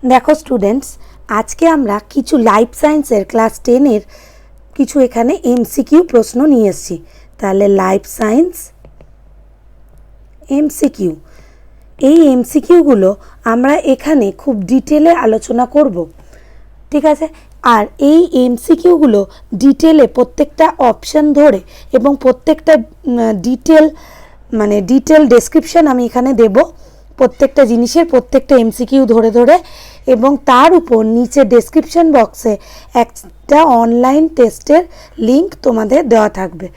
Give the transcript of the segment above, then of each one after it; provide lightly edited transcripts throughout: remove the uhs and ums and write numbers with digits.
দেখো স্টুডেন্টস, আজকে আমরা কিছু লাইফ সায়েন্সের ক্লাস 10-এর কিছু এখানে এমসিকিউ প্রশ্ন নিয়ে এসেছি। তাহলে লাইফ সায়েন্স এমসিকিউ, এই এমসিকিউগুলো আমরা এখানে খুব ডিটেলে আলোচনা করব, ঠিক আছে? আর এই এমসিকিউগুলো ডিটেলে প্রত্যেকটা অপশান ধরে এবং প্রত্যেকটা ডিটেল ডেসক্রিপশান আমি এখানে দেব, প্রত্যেকটা জিনিসের প্রত্যেকটা এমসিকিউ ধরে ধরে, এবং তার উপর নিচে ডেসক্রিপশন বক্সে একটা অনলাইন টেস্টের লিঙ্ক তোমাদের দেওয়া থাকবে।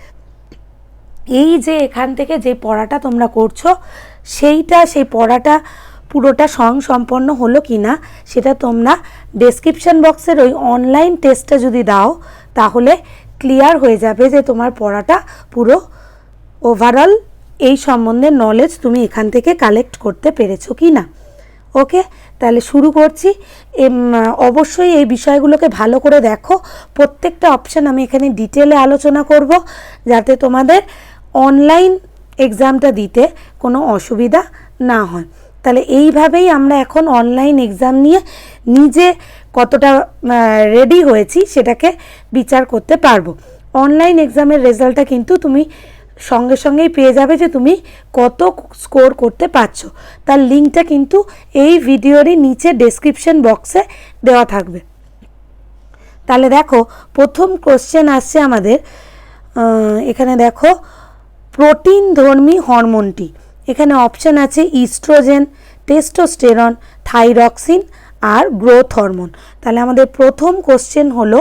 এই যে এখান থেকে যে পড়াটা তোমরা করছো সেই পড়াটা পুরোটা সম্পন্ন হলো কি না সেটা তোমরা ডেসক্রিপশন বক্সের ওই অনলাইন টেস্টটা যদি দাও তাহলে ক্লিয়ার হয়ে যাবে যে তোমার পড়াটা পুরো ওভারঅল এই সম্বন্ধে নলেজ তুমি এখান থেকে কালেক্ট করতে পেরেছো কি না। ওকে, তাহলে শুরু করছি। অবশ্যই এই বিষয়গুলোকে ভালো করে দেখো, প্রত্যেকটা অপশান আমি এখানে ডিটেলে আলোচনা করব যাতে তোমাদের অনলাইন এক্সামটা দিতে কোনো অসুবিধা না হয়। তাহলে এইভাবেই আমরা এখন অনলাইন এক্সাম নিয়ে নিজে কতটা রেডি হয়েছি সেটাকে বিচার করতে পারবো। অনলাইন এক্সামের রেজাল্টটা কিন্তু তুমি সঙ্গে সঙ্গেই পেয়ে যাবে যে তুমি কত স্কোর করতে পারছো। তার লিঙ্কটা কিন্তু এই ভিডিওরই নিচে ডেসক্রিপশন বক্সে দেওয়া থাকবে। তাহলে দেখো, প্রথম কোশ্চেন আসছে আমাদের এখানে। দেখো, প্রোটিনধর্মী হরমোনটি, এখানে অপশান আছে ইস্ট্রোজেন, টেস্টোস্টেরন, থাইরক্সিন আর গ্রোথ হরমোন। তাহলে আমাদের প্রথম কোশ্চেন হলো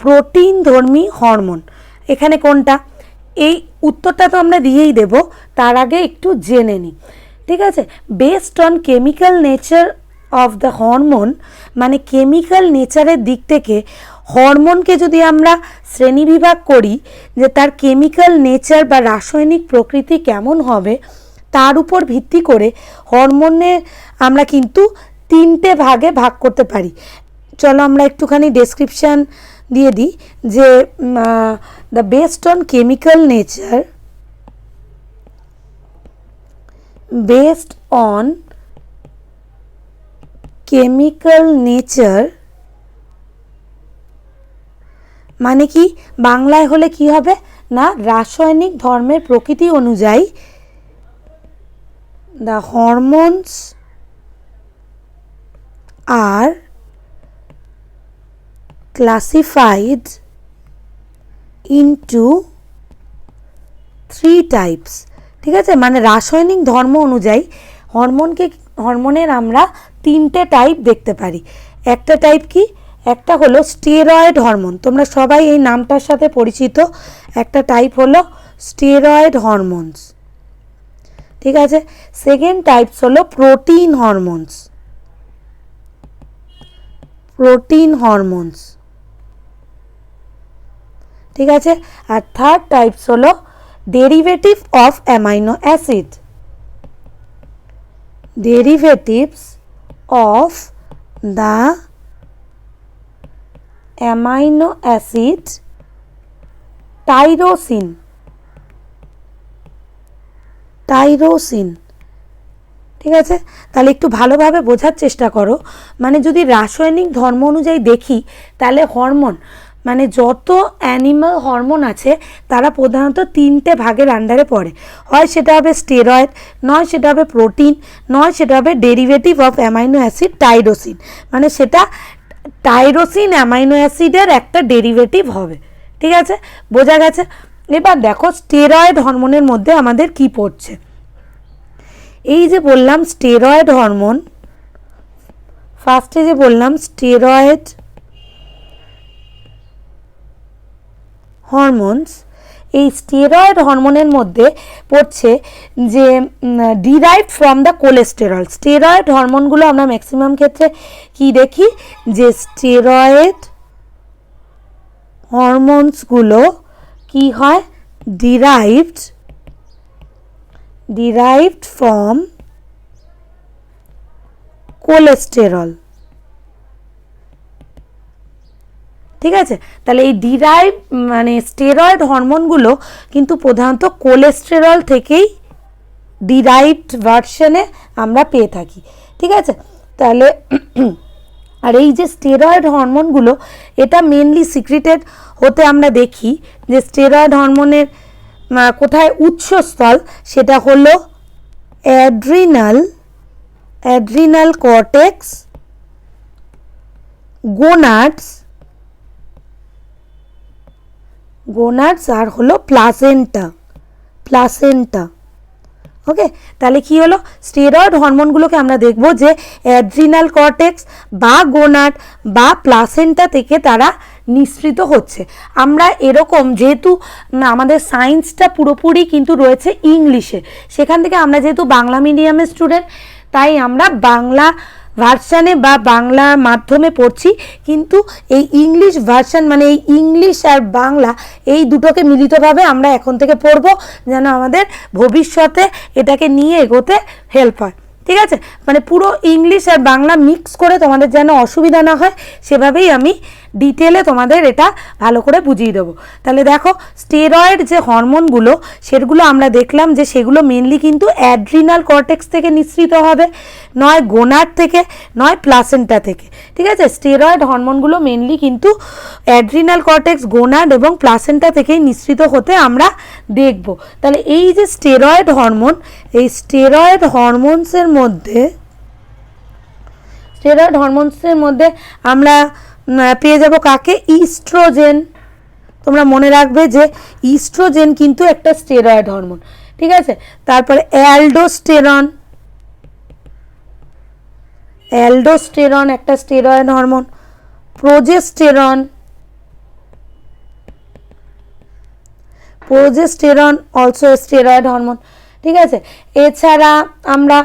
প্রোটিনধর্মী হরমোন, এখানে কোনটা? এই উত্তরটা তো আমরা দিয়েই দেব, তার আগে একটু জেনে নিই, ঠিক আছে? Based on chemical nature of the hormone, মানে কেমিক্যাল নেচারের দিক থেকে হরমোনকে যদি আমরা শ্রেণীবিভাগ করি যে তার কেমিক্যাল নেচার বা রাসায়নিক প্রকৃতি কেমন হবে, তার উপর ভিত্তি করে হরমোনে আমরা কিন্তু 3টে ভাগে ভাগ করতে পারি। চলো আমরা একটুখানি ডেসক্রিপশান দিয়ে দিই যে the based on chemical nature, based on chemical nature মানে কি? বাংলায় হলে কি হবে না, রাসায়নিক ধর্মের প্রকৃতি অনুযায়ী the hormones are classified into 3 types, ঠিক আছে? মানে রাসায়নিক ধর্ম অনুযায়ী হরমোনের আমরা 3টে টাইপ দেখতে পারি। একটা টাইপ কি? একটা হলো স্টেরয়েড হরমোন, তোমরা সবাই এই নামটার সাথে পরিচিত। একটা টাইপ হলো স্টেরয়েড হরমোনস, ঠিক আছে? সেকেন্ড টাইপস হলো প্রোটিন হরমোনস, ঠিক আছে? আর থার্ড টাইপস হলো derivative of amino acid, derivatives of the amino acid tyrosine, ঠিক আছে? তাহলে একটু ভালোভাবে বোঝার চেষ্টা করো। মানে যদি রাসায়নিক ধর্ম অনুযায়ী দেখি তাহলে হরমোন মানে যত অ্যানিমাল হরমোন আছে তারা প্রধানত 3টে ভাগের আন্ডারে পড়ে। হয় সেটা হবে স্টেরয়েড, নয় সেটা হবে প্রোটিন, নয় সেটা হবে derivative of amino acid tyrosine, মানে সেটা টাইরোসিন অ্যামাইনো অ্যাসিডের একটা ডেরিভেটিভ হবে, ঠিক আছে? বোঝা গেছে? এবার দেখো স্টেরয়েড হরমোনের মধ্যে আমাদের কি পড়ছে। এই যে বললাম স্টেরয়েড হরমোন, ফার্স্টে যে বললাম স্টেরয়েড হরমোনস, এই স্টেরয়েড হরমোনের মধ্যে পড়ছে যে derived from the cholesterol. Steroid হরমোনগুলো আমরা ম্যাক্সিমাম ক্ষেত্রে কি দেখি যে স্টেরয়েড হরমোনসগুলো কি হয়, derived from কোলেস্টেরল, ঠিক আছে? তাহলে এই মানে স্টেরয়েড হরমোনগুলো কিন্তু প্রধানত কোলেস্টেরল থেকেই ডিরাইভড ভার্সনে আমরা পেয়ে থাকি, ঠিক আছে? তাহলে আর এই যে স্টেরয়েড হরমোনগুলো, এটা মেনলি সিক্রিটেড হতে আমরা দেখি যে স্টেরয়েড হরমোনের কোথায় উৎসস্থল, সেটা হলো অ্যাড্রিনাল কর্টেক্স, গোনাডস আর হলো প্লাসেন্টা। ওকে, তাহলে কি হলো, স্টেরয়েড হরমোনগুলোকে আমরা দেখব যে অ্যাড্রিনাল কর্টেক্স বা গোনাড বা প্লাসেন্টা থেকে তারা নিঃসৃত হচ্ছে। আমরা এরকম, যেহেতু আমাদের সায়েন্সটা পুরোপুরি কিন্তু রয়েছে ইংলিশে, সেখান থেকে আমরা যেহেতু বাংলা মিডিয়ামের স্টুডেন্ট, তাই আমরা বাংলা ভার্সানে বা বাংলা মাধ্যমে পড়ছি, কিন্তু এই ইংলিশ ভার্সান মানে এই ইংলিশ আর বাংলা এই দুটোকে মিলিতভাবে আমরা এখন থেকে পড়ব, যেন আমাদের ভবিষ্যতে এটাকে নিয়ে এগোতে হেল্প হয়। ঠিক আছে, মানে পুরো ইংলিশ আর বাংলা মিক্স করে তোমাদের যেন অসুবিধা না হয়, সেভাবেই আমি ডিটেলে তোমাদের এটা ভালো করে বুঝিয়ে দেবো। তাহলে দেখো, স্টেরয়েড যে হরমোনগুলো সেগুলো আমরা দেখলাম যে সেগুলো মেনলি কিন্তু অ্যাড্রিনাল কর্টেক্স থেকে নিঃসৃত হবে, নয় গোনাড থেকে, নয় প্লাসেন্টা থেকে। ঠিক আছে, স্টেরয়েড হরমোনগুলো মেনলি কিন্তু অ্যাড্রিনাল কর্টেক্স, গোনাড এবং প্লাসেন্টা থেকেই নিঃসৃত হতে আমরা দেখব। তাহলে এই যে স্টেরয়েড হরমোন, এই স্টেরয়েড হরমোনসের মধ্যে আমরা পেয়ে যাব কাকে, ইস্ট্রোজেন। তোমরা মনে রাখবে যে ইস্ট্রোজেন কিন্তু একটা স্টেরয়েড হরমোন। ঠিক আছে, তারপরে অ্যালডোস্টেরন একটা steroid hormone, progesterone also steroid hormone. ঠিক আছে, এছাড়া আমরা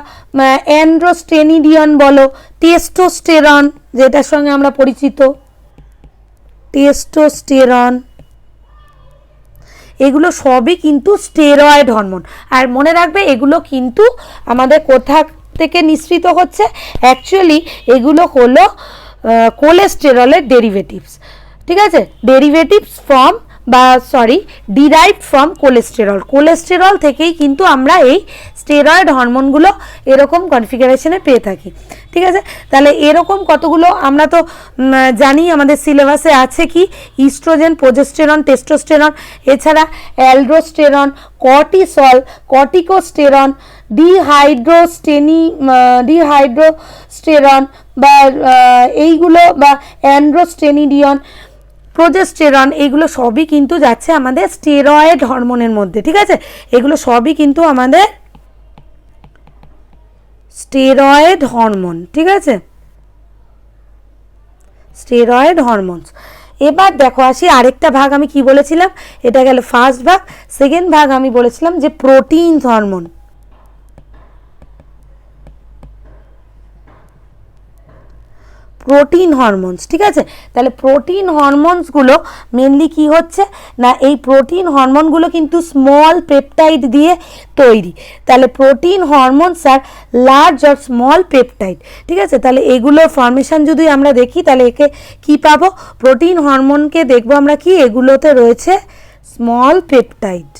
অ্যান্ড্রোস্টেনিডিয়ন বলো, টেস্টোস্টেরন যেটার সঙ্গে আমরা পরিচিত, টেস্টোস্টেরন, এগুলো সবই কিন্তু স্টেরয়েড হরমোন। আর মনে রাখবে এগুলো কিন্তু আমাদের কোথা থেকে নিঃসৃত হচ্ছে, অ্যাকচুয়ালি এগুলো হলো কোলেস্টেরলের ডেরিভেটিভস। ঠিক আছে, ডিরাইভড ফ্রম কোলেস্টেরল থেকেই কিন্তু আমরা এই স্টেরয়েড হরমোনগুলো এরকম কনফিগারেশনে পেয়ে থাকি। ঠিক আছে, তাহলে এরকম কতগুলো আমরা তো জানি, আমাদের সিলেবাসে আছে কি, ইস্ট্রোজেন, প্রোজেস্টেরন, টেস্টোস্টেরন, এছাড়া অ্যালডোস্টেরন, কর্টিসল, কর্টিকোস্টেরন, ডিহাইড্রোস্টেরন বা এইগুলো, বা অ্যান্ড্রোস্টেনিডিয়ন, প্রোজেস্টেরন, এগুলো সবই কিন্তু যাচ্ছে আমাদের স্টেরয়েড হরমোনের মধ্যে। ঠিক আছে, এগুলো সবই কিন্তু আমাদের স্টেরয়েড হরমোন। ঠিক আছে, স্টেরয়েড হরমোনস। এবার দেখো আসি আরেকটা ভাগ, আমি কি বলেছিলাম, এটা গেল ফার্স্ট ভাগ। সেকেন্ড ভাগ আমি বলেছিলাম যে প্রোটিন হরমোন। Protein hormones. ঠিক আছে, তাহলে প্রোটিন হরমোনসগুলো মেনলি কি হচ্ছে না, এই প্রোটিন হরমোনগুলো কিন্তু স্মল পেপটাইড দিয়ে তৈরি। তাহলে প্রোটিন হরমোনস আর লার্জ আর স্মল পেপটাইড। ঠিক আছে, তাহলে এগুলোর ফর্মেশন যদি আমরা দেখি, তাহলে একে কি পাবো, প্রোটিন হরমোনকে দেখবো আমরা কি, এগুলোতে রয়েছে স্মল পেপটাইড,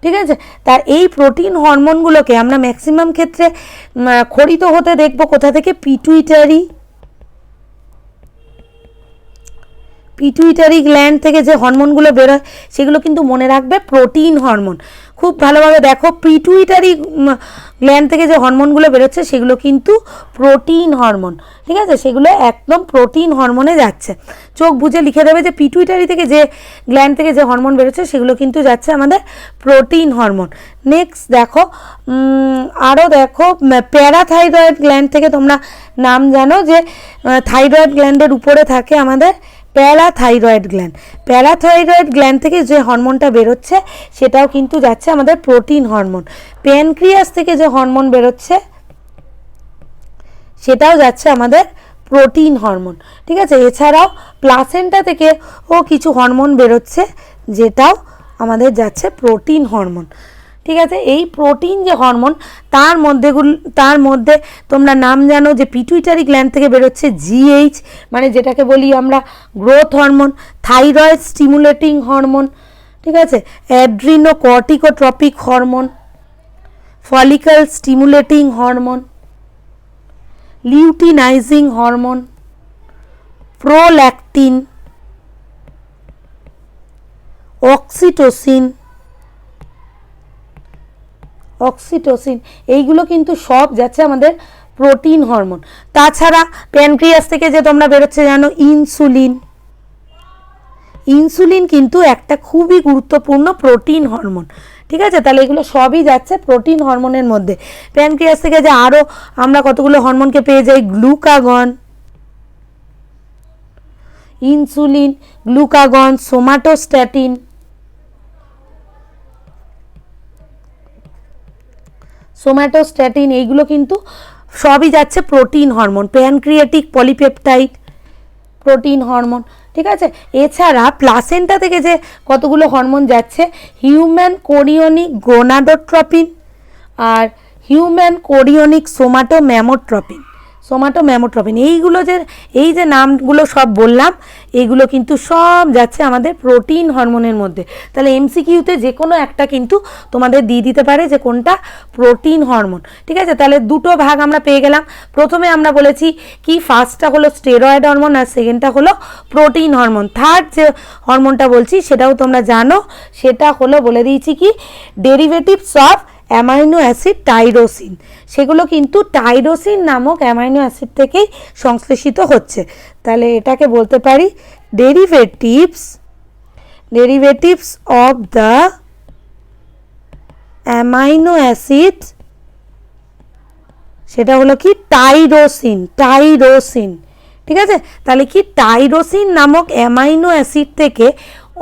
ঠিক আছে। তার এই প্রোটিন হরমোনগুলোকে আমরা ম্যাক্সিমাম ক্ষেত্রে ক্ষরিত হতে দেখব কোথা থেকে, পিটুইটারি গ্ল্যান্ড থেকে যে হরমোনগুলো বেরোয় সেগুলো কিন্তু মনে রাখবে প্রোটিন হরমোন। খুব ভালোভাবে দেখো, পিটুইটারি গ্ল্যান্ড থেকে যে হরমোনগুলো বেরোচ্ছে সেগুলো কিন্তু প্রোটিন হরমোন। ঠিক আছে, সেগুলো একদম প্রোটিন হরমোনে যাচ্ছে। চোখ বুজে লিখে দেবে যে পিটুইটারি থেকে যে গ্ল্যান্ড থেকে যে হরমোন বেরোচ্ছে সেগুলো কিন্তু যাচ্ছে আমাদের প্রোটিন হরমোন। নেক্সট দেখো, আরও দেখো, প্যারাথাইরয়েড গ্ল্যান্ড থেকে তোমরা নাম জানো যে থাইরয়েড গ্ল্যান্ডের উপরে থাকে আমাদের প্যারাথাইরয়েড গ্ল্যান্ড থেকে যে হরমোনটা বেরোচ্ছে সেটাও কিন্তু যাচ্ছে আমাদের প্রোটিন হরমোন। প্যানক্রিয়াস থেকে যে হরমোন বেরোচ্ছে সেটাও যাচ্ছে আমাদের প্রোটিন হরমোন। ঠিক আছে, এছাড়াও প্লাসেন্টা থেকে কিছু হরমোন বেরোচ্ছে যেটাও আমাদের যাচ্ছে প্রোটিন হরমোন। ঠিক আছে, এই প্রোটিন যে হরমোন তার মধ্যে তোমরা নাম জানো যে পিটুইটারি গ্ল্যান্ড থেকে বেরোচ্ছে জিএইচ, মানে যেটাকে বলি আমরা growth hormone, thyroid stimulating hormone. ঠিক আছে, adrenocorticotropic hormone, follicle stimulating hormone, luteinizing hormone, prolactin, oxytocin, এইগুলো কিন্তু সব যাচ্ছে আমাদের প্রোটিন হরমোন। তাছাড়া প্যানক্রিয়াস থেকে যে তোমরা বেরোচ্ছে জানো ইনসুলিন কিন্তু একটা খুবই গুরুত্বপূর্ণ প্রোটিন হরমোন। ঠিক আছে, তাহলে এগুলো সবই যাচ্ছে প্রোটিন হরমোনের মধ্যে। প্যানক্রিয়াস থেকে যে আরও আমরা কতগুলো হরমোনকে পেয়ে যাই, গ্লুকাগন, ইনসুলিন, গ্লুকাগন, সোমাটোস্ট্যাটিন, এইগুলো কিন্তু সবই যাচ্ছে protein hormone. Pancreatic polypeptide protein hormone. ঠিক আছে, এছাড়া প্লাসেন্টা থেকে যে কতগুলো হরমোন যাচ্ছে, হিউম্যান কোরিওনিক গোনাডোট্রপিন আর হিউম্যান কোরিওনিক সোমাটোম্যামোট্রপিন, এই যে নামগুলো সব বললাম, এইগুলো কিন্তু সব যাচ্ছে আমাদের প্রোটিন হরমোনের মধ্যে। তাহলে এমসিকিউতে যে কোনো একটা কিন্তু তোমাদের দিয়ে দিতে পারে যে কোনটা প্রোটিন হরমোন। ঠিক আছে, তাহলে দুটো ভাগ আমরা পেয়ে গেলাম। প্রথমে আমরা বলেছি কি, ফার্স্টটা হলো স্টেরয়েড হরমোন আর সেকেন্ডটা হলো প্রোটিন হরমোন। থার্ড যে হরমোনটা বলছি সেটাও তোমরা জানো, সেটা হলো বলে দিয়েছি কি, derivatives of amino acid tyrosine. সেগুলো কিন্তু টাইরোসিন নামক অ্যামাইনো অ্যাসিড থেকেই সংশ্লেষিত হচ্ছে। তাহলে এটাকে বলতে পারি derivatives of the amino acid, সেটা হলো কি টাইরোসিন। ঠিক আছে, তাহলে কি, টাইরোসিন নামক অ্যামাইনো অ্যাসিড থেকে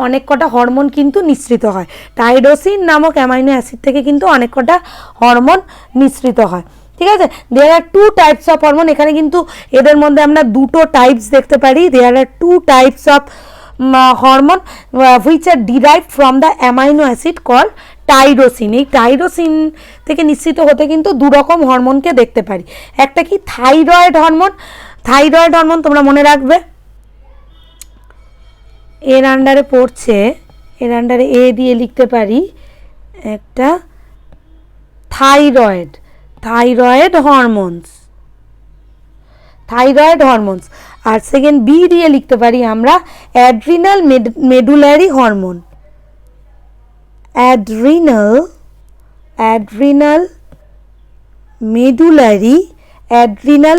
অনেক কটা হরমোন কিন্তু নিঃসৃত হয়। টাইরোসিন নামক অ্যামাইনো অ্যাসিড থেকে কিন্তু অনেক কটা হরমোন নিঃসৃত হয়। ঠিক আছে, there are two types of hormone. এখানে কিন্তু এদের মধ্যে আমরা দুটো টাইপস দেখতে পারি। There are two types of hormone which are derived from the amino acid call tyrosine. এই টাইরোসিন থেকে নিঃসৃত হতে কিন্তু দুরকম হরমোনকে দেখতে পারি। একটা কি, থাইরয়েড হরমোন তোমরা মনে রাখবে, এর আন্ডারে পড়ছে, এর আন্ডারে এ দিয়ে লিখতে পারি একটা থাইরয়েড হরমোনস। আর সেকেন্ড বি দিয়ে লিখতে পারি আমরা adrenal medullary hormone, adrenal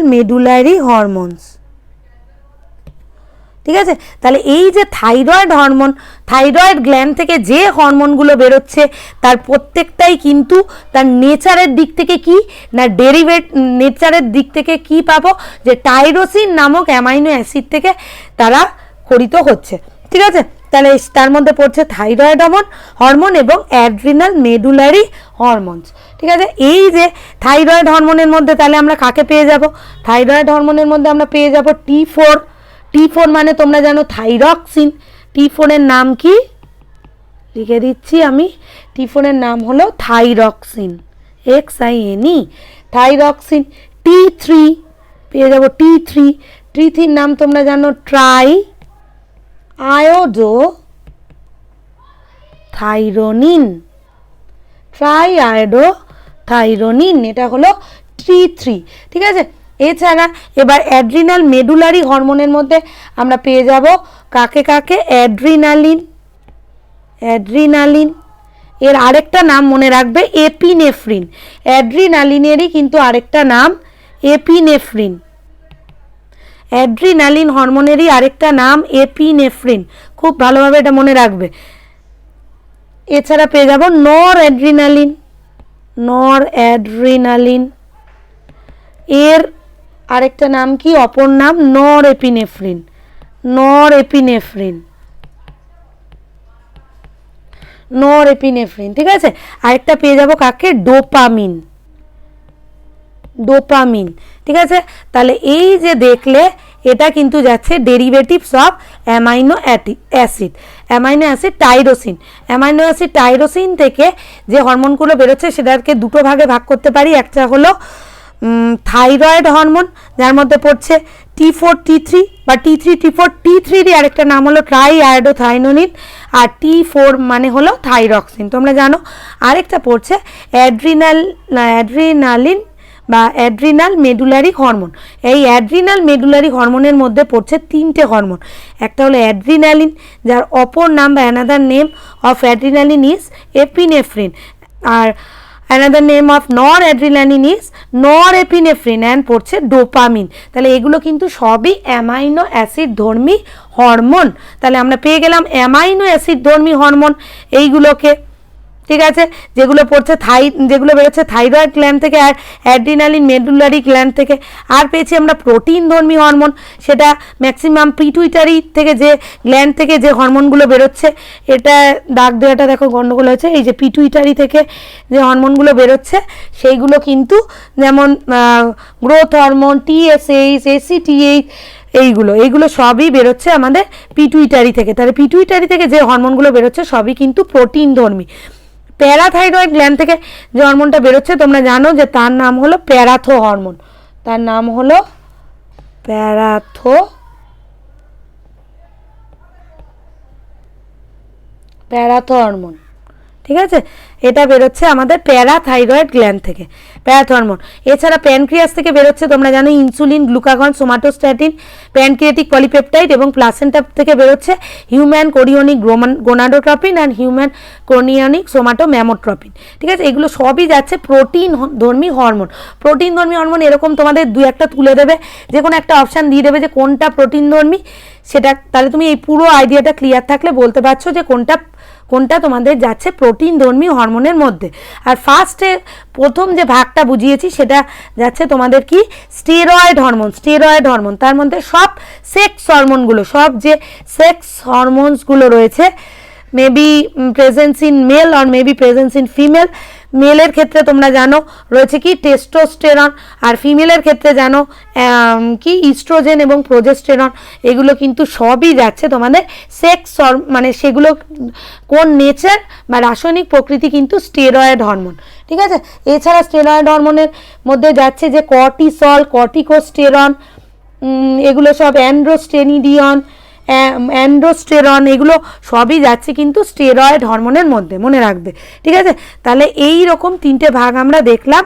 medullary hormones. ঠিক আছে, তাহলে এই যে থাইরয়েড গ্ল্যান্ড থেকে যে হরমোনগুলো বেরোচ্ছে তার প্রত্যেকটাই কিন্তু তার নেচারের দিক থেকে কি না, নেচারের দিক থেকে কি পাবো, যে টাইরোসিন নামক অ্যামাইনো অ্যাসিড থেকে তারা খরিত হচ্ছে। ঠিক আছে, তাহলে তার মধ্যে পড়ছে থাইরয়েড হরমোন এবং অ্যাড্রিনাল মেডুলারি হরমোনস। ঠিক আছে, এই যে থাইরয়েড হরমোনের মধ্যে তাহলে আমরা কাকে পেয়ে যাব, থাইরয়েড হরমোনের মধ্যে আমরা পেয়ে যাব T4 মানে তোমরা জানো থাইরক্সিন। T4 এর নাম কি লিখে দিচ্ছি আমি, T4 এর নাম হলো থাইরক্সিন, XINE, থাইরক্সিন। T3 পেয়ে যাব T3 নাম তোমরা জানো ট্রাইআয়োডোথাইরোনিন, এটা হলো T3। ঠিক আছে, এছাড়া এবার অ্যাড্রিনাল মেডুলারি হরমোনের মধ্যে আমরা পেয়ে যাব কাকে, অ্যাড্রিনালিন। এর আরেকটা নাম মনে রাখবে এপিনেফ্রিন। অ্যাড্রিনালিনেরই কিন্তু আরেকটা নাম এপিনেফ্রিন। অ্যাড্রিনালিন হরমোনেরই আরেকটা নাম এপিনেফ্রিন, খুব ভালোভাবে এটা মনে রাখবে। এছাড়া পেয়ে যাব নর অ্যাড্রিনালিন, এর আরেকটা নাম কি, অপর নাম নর এপিনেফ্রিন। ঠিক আছে, আরেকটা পেয়ে যাব কাকে, ডোপামিন। ঠিক আছে, তাহলে এই যে দেখলে এটা কিন্তু যাচ্ছে derivatives of amino acid tyrosine থেকে যে হরমোনগুলো বেরোচ্ছে সেটাকে দুটো ভাগে ভাগ করতে পারি। একটা হলো থাইরয়েড হরমোন, যার মধ্যে পড়ছে T4 T3 বা T3 T4 T3 এর আরেকটা নাম হলো ট্রাই আয়োডোথাইনোনিন, আর T4 মানে হলো থাইরক্সিন, তোমরা জানো। আরেকটা পড়ছে অ্যাড্রিনালিন বা অ্যাড্রিনাল মেডুলারি হরমোন। এই অ্যাড্রিনাল মেডুলারি হরমোনের মধ্যে পড়ছে 3টে হরমোন। একটা হলো অ্যাড্রিনালিন, যার অপর নাম বা another name of adrenaline is epinephrine, আর another name of noradrenaline is norepinephrine, and পড়ছে ডোপামিন। তাহলে এগুলো কিন্তু সবই অ্যামাইনো অ্যাসিড ধর্মী হরমোন। তাহলে আমরা পেয়ে গেলাম অ্যামাইনো অ্যাসিড ধর্মী হরমোন এইগুলোকে, ঠিক আছে, যেগুলো পড়ছে যেগুলো বেরোচ্ছে থাইরয়েড গ্ল্যান্ড থেকে আর অ্যাড্রিনালিন মেডুলারি গ্ল্যান্ড থেকে। আর পেয়েছি আমরা প্রোটিন ধর্মী হরমোন, সেটা ম্যাক্সিমাম পিটুইটারি থেকে যে গ্ল্যান্ড থেকে যে হরমোনগুলো বেরোচ্ছে, এটা দাগ দেওয়াটা দেখো গন্ডগোল হয়েছে, এই যে পিটুইটারি থেকে যে হরমোনগুলো বেরোচ্ছে সেইগুলো কিন্তু যেমন গ্রোথ হরমোন, TSH, ACTH, এইগুলো সবই বেরোচ্ছে আমাদের পিটুইটারি থেকে। তাহলে পিটুইটারি থেকে যে হরমোনগুলো বেরোচ্ছে সবই কিন্তু প্রোটিন ধর্মী। প্যারাথাইরয়েড গ্ল্যান্ড থেকে যে হরমোনটা বেরোচ্ছে তোমরা জানো যে তার নাম হলো প্যারাথো হরমোন, তার নাম হলো প্যারাথো হরমোন, ঠিক আছে। এটা বেরোচ্ছে আমাদের প্যারাথাইরয়েড গ্ল্যান্ড থেকে, প্যারাথো হরমোন। এছাড়া প্যানক্রিয়াস থেকে বেরোচ্ছে তোমরা জানো insulin, glucagon, somatostatin, pancreatic polypeptide, এবং প্লাসেন্টা থেকে বেরোচ্ছে human chorionic gonadotropin and human chorionic somatomammotropin, ঠিক আছে। এগুলো সবই যাচ্ছে প্রোটিন ধর্মী হরমোন। প্রোটিন ধর্মী হরমোন এরকম তোমাদের দু একটা তুলে দেবে, যে কোনো একটা অপশান দিয়ে দেবে যে কোনটা প্রোটিন ধর্মী, সেটা তাহলে তুমি এই পুরো আইডিয়াটা ক্লিয়ার থাকলে বলতে পারছো যে কোনটা তোমাদের যাচ্ছে প্রোটিন ধর্মী হরমোনের মধ্যে। আর ফার্স্টে প্রথম যে ভাগটা বুঝিয়েছি সেটা যাচ্ছে তোমাদের কি স্টেরয়েড হরমোন। তার মধ্যে সব সেক্স হরমোনগুলো, সব যে সেক্স হরমোনসগুলো রয়েছে, maybe presence in male or maybe presence in female. মেলের ক্ষেত্রে তোমরা জানো রয়েছে কি টেস্টোস্টেরন, আর ফিমেলের ক্ষেত্রে জানো কি ইস্ট্রোজেন এবং প্রোজেস্টেরন। এগুলো কিন্তু সবই যাচ্ছে তোমাদের সেক্স, মানে সেগুলো কোন নেচার বা রাসায়নিক প্রকৃতি কিন্তু স্টেরয়েড হরমোন, ঠিক আছে। এছাড়া স্টেরয়েড হরমোনের মধ্যে যাচ্ছে যে কর্টিসল, কর্টিকোস্টেরন, এগুলো সব অ্যান্ড্রোস্টেরন, এগুলো সবই যাচ্ছে কিন্তু স্টেরয়েড হরমোনের মধ্যে, মনে রাখবে, ঠিক আছে। তাহলে এই রকম 3টে ভাগ আমরা দেখলাম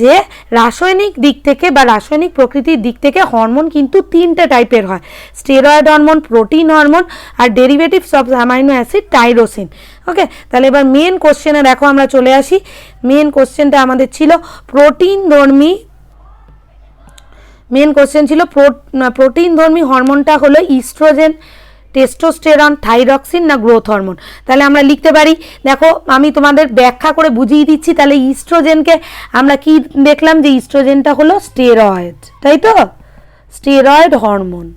যে রাসায়নিক দিক থেকে বা রাসায়নিক প্রকৃতির দিক থেকে হরমোন কিন্তু 3টে টাইপের হয়, স্টেরয়েড হরমোন, প্রোটিন হরমোন, আর derivatives of amino acid tyrosine. Okay, তাহলে এবার মেন কোশ্চেনে দেখো আমরা চলে আসি। মেন কোশ্চেনটা আমাদের ছিল মেন কোশ্চেন ছিল প্রোটিন ধর্মী হরমোনটা হলো ইস্ট্রোজেন, টেস্টোস্টেরন, থাইরক্সিন না গ্রোথ হরমোন। তাহলে আমরা লিখতে পারি, দেখো আমি তোমাদের ব্যাখ্যা করে বুঝিয়ে দিচ্ছি। তাহলে ইস্ট্রোজেনকে আমরা কি দেখলাম যে ইস্ট্রোজেনটা হলো স্টেরয়েড, তাই তো, স্টেরয়েড হরমোন।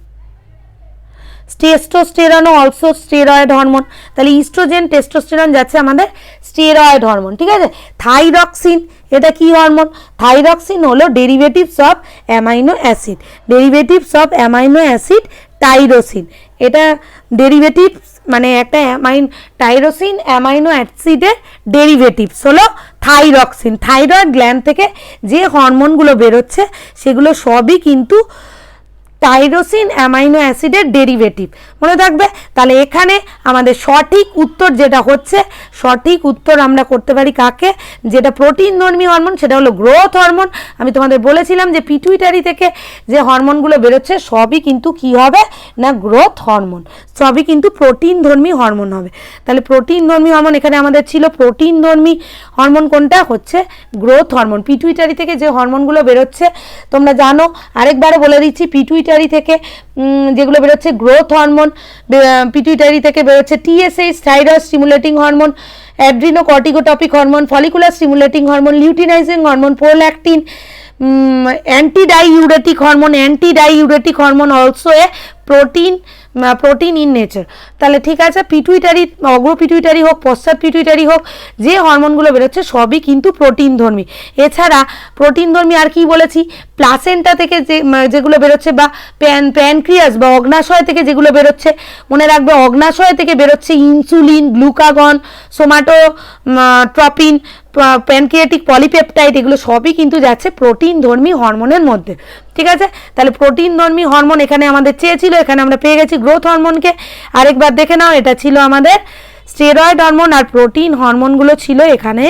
টেস্টোস্টেরনও অলসো স্টেরয়েড হরমোন। তাহলে ইস্ট্রোজেন, টেস্টোস্টেরন যাচ্ছে আমাদের স্টেরয়েড হরমোন, ঠিক আছে। থাইরক্সিন, এটা কি হরমোন? থাইরক্সিন হলো derivatives of amino acid tyrosine. এটা ডেরিভেটিভস মানে একটা টাইরোসিন অ্যামাইনো অ্যাসিডের ডেরিভেটিভস হলো থাইরক্সিন। থাইরয়েড গ্ল্যান্ড থেকে যে হরমোনগুলো বেরোচ্ছে সেগুলো সবই কিন্তু টাইরোসিন অ্যামাইনো অ্যাসিডের ডেরিভেটিভ, মনে থাকবে। তাহলে এখানে আমাদের সঠিক উত্তর যেটা হচ্ছে, সঠিক উত্তর আমরা করতে পারি কাকে, যেটা প্রোটিন ধর্মী হরমোন সেটা হলো গ্রোথ হরমোন। আমি তোমাদের বলেছিলাম যে পিটুইটারি থেকে যে হরমোনগুলো বেরোচ্ছে সবই কিন্তু কি হবে না গ্রোথ হরমোন, সবই কিন্তু প্রোটিন ধর্মী হরমোন হবে। তাহলে প্রোটিন ধর্মী হরমোন এখানে আমাদের ছিল, প্রোটিন ধর্মী হরমোন কোনটা হচ্ছে গ্রোথ হরমোন। পিটুইটারি থেকে যে হরমোনগুলো বেরোচ্ছে তোমরা জানো, আরেকবারে বলে দিচ্ছি, পিটুইটারি থেকে যেগুলো বেরোচ্ছে গ্রোথ হরমোন, পিটুইটারি থেকে বেরোচ্ছে TSH, thyroid stimulating hormone, adrenocorticotropic hormone, follicular stimulating hormone, luteinizing hormone, prolactin, antidiuretic hormone also a protein in nature. তাহলে ঠিক আছে, পিটুইটারি, অগ্র পিটুইটারি হোক, পশ্চাৎ পিটুইটারি হোক, যে হরমোনগুলো বেরোচ্ছে সবই কিন্তু প্রোটিন ধর্মী। এছাড়া প্রোটিন ধর্মী আর কি বলেছি, প্লাসেন্টা থেকে যেগুলো বেরোচ্ছে বা প্যানক্রিয়াস বা অগ্নাশয় থেকে যেগুলো বেরোচ্ছে, মনে রাখবে অগ্নাশয় থেকে বেরোচ্ছে insulin, glucagon, somatotropin, pancreatic polypeptide, এগুলো সবই কিন্তু যাচ্ছে প্রোটিন ধর্মী হরমোনের মধ্যে। ঠিক আছে, তাহলে প্রোটিন ধর্মী হরমোন এখানে আমাদের চেয়েছিল, এখানে আমরা পেয়ে গেছি গ্রোথ হরমোনকে। আরেকবার দেখে নাও, এটা ছিল আমাদের স্টেরয়েড হরমোন, আর প্রোটিন হরমোনগুলো ছিল এখানে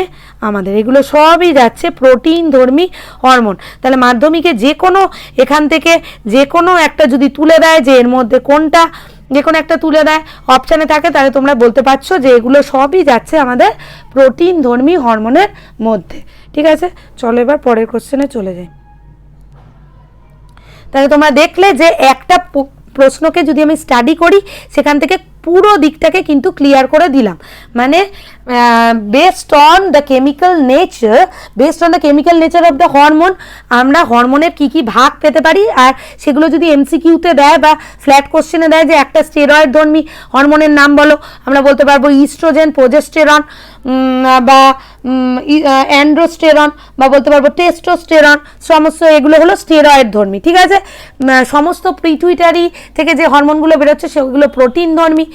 আমাদের, এগুলো সবই যাচ্ছে প্রোটিন ধর্মী হরমোন। তাহলে মাধ্যমিকে যে কোনো এখান থেকে যে কোনো একটা যদি তুলে দেয় যে এর মধ্যে কোনটা, যে কোনো একটা তুলে দেয় অপশানে থাকে, তাহলে তোমরা বলতে পারছো যে এগুলো সবই যাচ্ছে আমাদের প্রোটিন ধর্মী হরমোনের মধ্যে। ঠিক আছে, চলো এবার পরের কোশ্চেনে চলে যাই। তাহলে তোমরা দেখলে যে একটা প্রশ্নকে যদি আমি স্টাডি করি সেখান থেকে পুরো দিকটাকে কিন্তু ক্লিয়ার করে দিলাম। মানে based on the chemical nature of the hormone আমরা হরমোনের কী কী ভাগ পেতে পারি, আর সেগুলো যদি এমসিকিউতে দেয় বা ফ্ল্যাট কোশ্চেনে দেয় যে একটা স্টেরয়েড ধর্মী হরমোনের নাম বলো, আমরা বলতে পারবো ইস্ট্রোজেন, প্রোজেস্টেরন বা অ্যান্ড্রোস্টেরন, বা বলতে পারবো টেস্টোস্টেরন, সমস্ত এগুলো হলো স্টেরয়েড ধর্মী। ঠিক আছে, সমস্ত পিটুইটারি থেকে যে হরমোনগুলো বেরোচ্ছে সেগুলো প্রোটিন ধর্মী।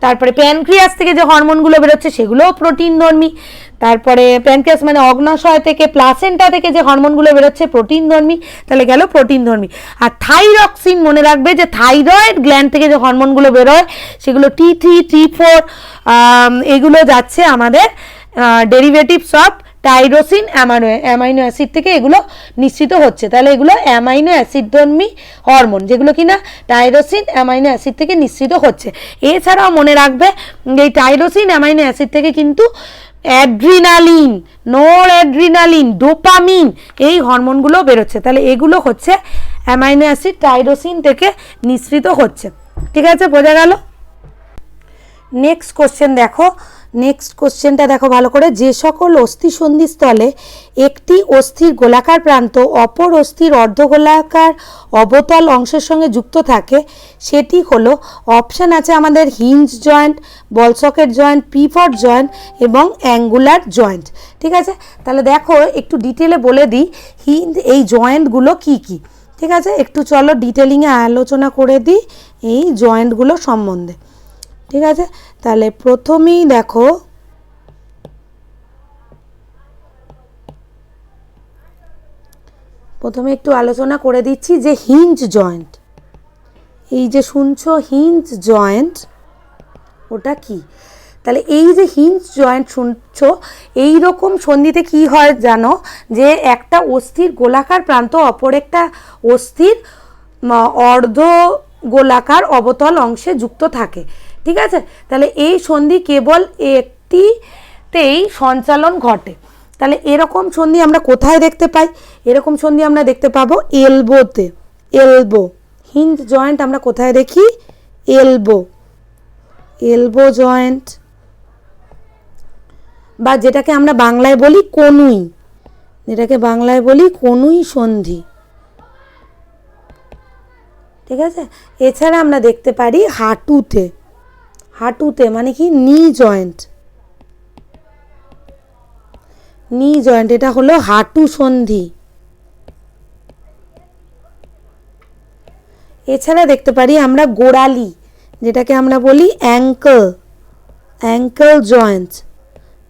তারপরে প্যানক্রিয়াস থেকে যে হরমোনগুলো বেরোচ্ছে সেগুলোও প্রোটিন ধর্মী। তারপরে প্যানক্রিয়াস মানে অগ্নাশয় থেকে, প্লাসেন্টা থেকে যে হরমোনগুলো বেরোচ্ছে প্রোটিন ধর্মী, তাহলে গেল প্রোটিন ধর্মী। আর থাইরক্সিন মনে রাখবে যে থাইরয়েড গ্ল্যান্ড থেকে যে হরমোনগুলো বেরোয় সেগুলো T3 T4 এগুলো যাচ্ছে আমাদের derivatives of tyrosine amino acid থেকে এগুলো নিঃসৃত হচ্ছে। তাহলে এগুলো অ্যামাইনো অ্যাসিড ধর্মী হরমোন, যেগুলো কিনা টাইরোসিন অ্যামাইনো অ্যাসিড থেকে নিঃসৃত হচ্ছে। এছাড়াও মনে রাখবে এই টাইরোসিন অ্যামাইনো অ্যাসিড থেকে কিন্তু অ্যাড্রিনালিন, নোর অ্যাড্রিনালিন, ডোপামিন এই হরমোনগুলো বেরোচ্ছে। তাহলে এগুলো হচ্ছে অ্যামাইনো অ্যাসিড টাইরোসিন থেকে নিঃসৃত হচ্ছে। ঠিক আছে, বোঝা গেল? নেক্সট কোশ্চেন দেখো, নেক্সট কোশ্চেনটা দেখো ভালো করে। যে সকল অস্থি সন্ধিস্থলে একটি অস্থির গোলাকার প্রান্ত অপর অস্থির অর্ধগোলাকার অবতল অংশের সঙ্গে যুক্ত থাকে সেটি হলো, অপশান আছে আমাদের হিঞ্জ জয়েন্ট, বল সকেট জয়েন্ট, পিভট জয়েন্ট এবং অ্যাঙ্গুলার জয়েন্ট। ঠিক আছে, তাহলে দেখো একটু ডিটেলে বলে দিই এই জয়েন্টগুলো কি কি। ঠিক আছে, একটু চলো ডিটেলিংয়ে আলোচনা করে দিই এই জয়েন্টগুলো সম্বন্ধে। ঠিক আছে, তাহলে প্রথমেই দেখো প্রথমে একটু আলোচনা করে দিচ্ছি যে হিঞ্জ জয়েন্ট, এই যে শুনছো হিঞ্জ জয়েন্ট ওটা কি। তাহলে এই যে হিঞ্জ জয়েন্ট শুনছো, এই রকম সন্ধিতে কি হয় জানো, যে একটা অস্থির গোলাকার প্রান্ত অপর একটা অস্থির অর্ধ গোলাকার অবতল অংশে যুক্ত থাকে। ঠিক আছে, তাহলে এই সন্ধি কেবল একটিতেই সঞ্চালন ঘটে। তাহলে এরকম সন্ধি আমরা কোথায় দেখতে পাই? এরকম সন্ধি আমরা দেখতে পাবো এলবোতে। এলবো হিঞ্জ জয়েন্ট আমরা কোথায় দেখি? এলবো, এলবো জয়েন্ট, বা যেটাকে আমরা বাংলায় বলি কনুই, যেটাকে বাংলায় বলি কনুই সন্ধি। ঠিক আছে, এছাড়া আমরা দেখতে পারি হাঁটুতে, হাঁটুতে মানে কি নি জয়েন্ট, নি জয়েন্ট এটা হলো হাঁটু সন্ধি। এছাড়া দেখতে পারি আমরা গোড়ালি, যেটাকে আমরা বলি অ্যাঙ্কল, অ্যাঙ্কল জয়েন্ট,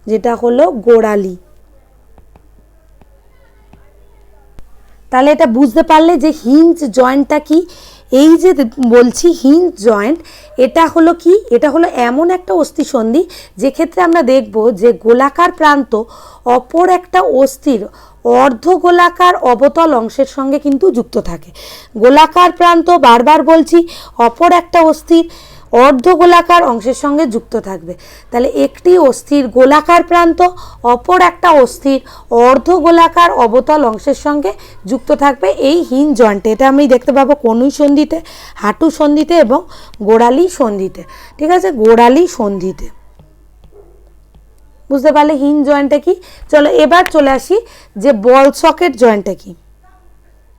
যেটা হলো গোড়ালি। তাহলে এটা বুঝতে পারলে যে হিঞ্জ জয়েন্টটা কি। এই যে বলছি হিঞ্জ জয়েন্ট, এটা হলো কি, এটা হলো এমন একটা অস্থিসন্ধি যেক্ষেত্রে আমরা দেখব যে গোলাকার প্রান্ত অপর একটা অস্থির অর্ধগোলাকার অবতল অংশের সঙ্গে কিন্তু যুক্ত থাকে। গোলাকার প্রান্ত বারবার বলছি অপর একটা অস্থির অর্ধগোলাকার অংশের সঙ্গে যুক্ত থাকবে। তাহলে একটি অস্থির গোলাকার প্রান্ত অপর একটা অস্থির অর্ধগোলাকার অবতল অংশের সঙ্গে যুক্ত থাকবে এই হিঞ্জ জয়েন্টে। এটা আমি দেখতে পাবো কনুই সন্ধিতে, হাঁটু সন্ধিতে এবং গোড়ালি সন্ধিতে। ঠিক আছে, গোড়ালি সন্ধিতে। বুঝতে পারলে হিঞ্জ জয়েন্টটা কি। চলো এবার চলে আসি যে বল সকেট জয়েন্টটা কি।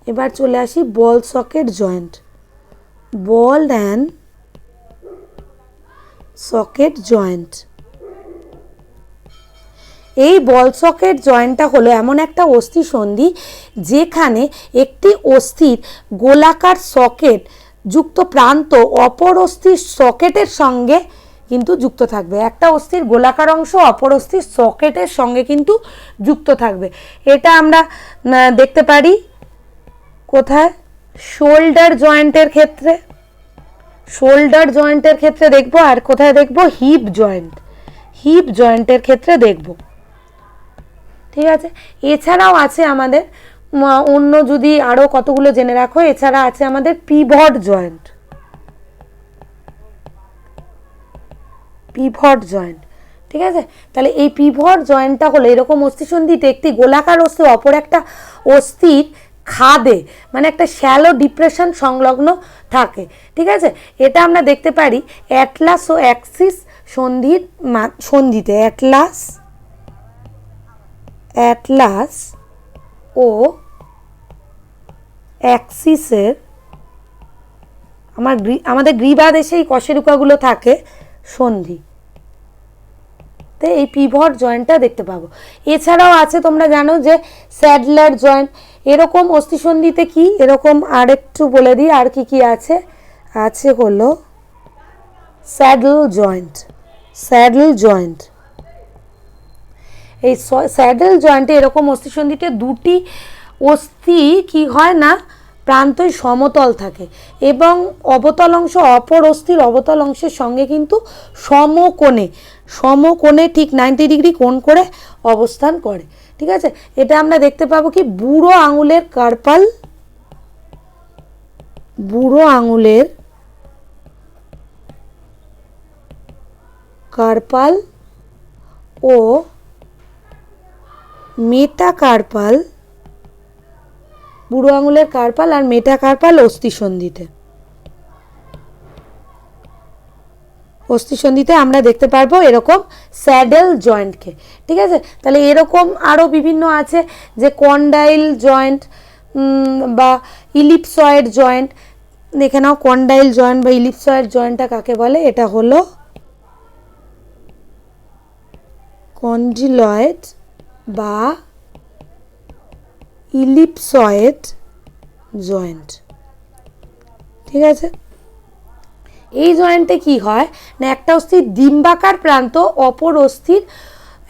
এবার চলে আসি ball socket joint, ball and socket joint. এই বল সকেট জয়েন্টটা হলো এমন একটা অস্থি সন্ধি যেখানে একটি অস্থির গোলাকার সকেট যুক্ত প্রান্ত অপর অস্থির সকেটের সঙ্গে কিন্তু যুক্ত থাকবে। একটা অস্থির গোলাকার অংশ অপর অস্থির সকেটের সঙ্গে কিন্তু যুক্ত থাকবে। এটা আমরা দেখতে পারি কোথায়? শোল্ডার জয়েন্টের ক্ষেত্রে, শোল্ডার জয়েন্টের ক্ষেত্রে দেখবো। আর কোথায় দেখবো? হিপ জয়েন্ট, হিপ জয়েন্টের ক্ষেত্রে দেখব। ঠিক আছে, এছাড়াও আছে আমাদের অন্য, যদি আরও কতগুলো জেনে রাখো, এছাড়া আছে আমাদের পিভট জয়েন্ট, পিভট জয়েন্ট। ঠিক আছে, তাহলে এই পিভট জয়েন্টটা হলো এরকম অস্থিসন্ধিতে একটি গোলাকার অস্থি অপর একটা অস্থির খাদে, মানে একটা শ্যালো ডিপ্রেশন সংলগ্ন থাকে। ঠিক আছে, এটা আমরা দেখতে পারি অ্যাটলাস ও অ্যাক্সিস সন্ধিতে, অ্যাটলাস ও অ্যাক্সিসের, আমাদের গ্রীবাদেশে এই কশেরুকাগুলো থাকে সন্ধি, তে এই পিভট জয়েন্টটা দেখতে পাবো। এছাড়াও আছে, তোমরা জানো যে স্যাডলার জয়েন্ট, এরকম অস্থিসন্ধিতে কি এরকম আরেকটু বলে দিই আর কি কি আছে। আছে হলো স্যাডল জয়েন্ট, স্যাডল জয়েন্ট। এই স্যাডল জয়েন্টে এরকম অস্থিসন্ধিতে দুটি অস্থি কি হয় না, প্রান্তই সমতল থাকে এবং অবতল অংশ অপর অস্থির অবতল অংশের সঙ্গে কিন্তু সমকোণে ঠিক 90 ডিগ্রি কোণ করে অবস্থান করে। ঠিক আছে, এটা আমরা দেখতে পাবো কি বুড়ো আঙুলের কার্পাল, বুড়ো আঙুলের কার্পাল ও মেটাকার্পাল, বুড়ো আঙুলের কার্পাল আর মেটাকার্পাল অস্থিসন্ধিতে আমরা দেখতে পারবো এরকম স্যাডল জয়েন্টকে। ঠিক আছে, তাহলে এরকম আরও বিভিন্ন আছে, যে কন্ডাইল জয়েন্ট বা ইলিপসয়েড জয়েন্ট। দেখে নাও কন্ডাইল জয়েন্ট বা ইলিপসয়েড জয়েন্টটা কাকে বলে? এটা হলো কন্ডিলয়েড বা ইলিপসয়েড জয়েন্ট। ঠিক আছে, এই জয়েন্টে কি হয় না, একটা অস্থির ডিম্বাকার প্রান্ত অপর অস্থির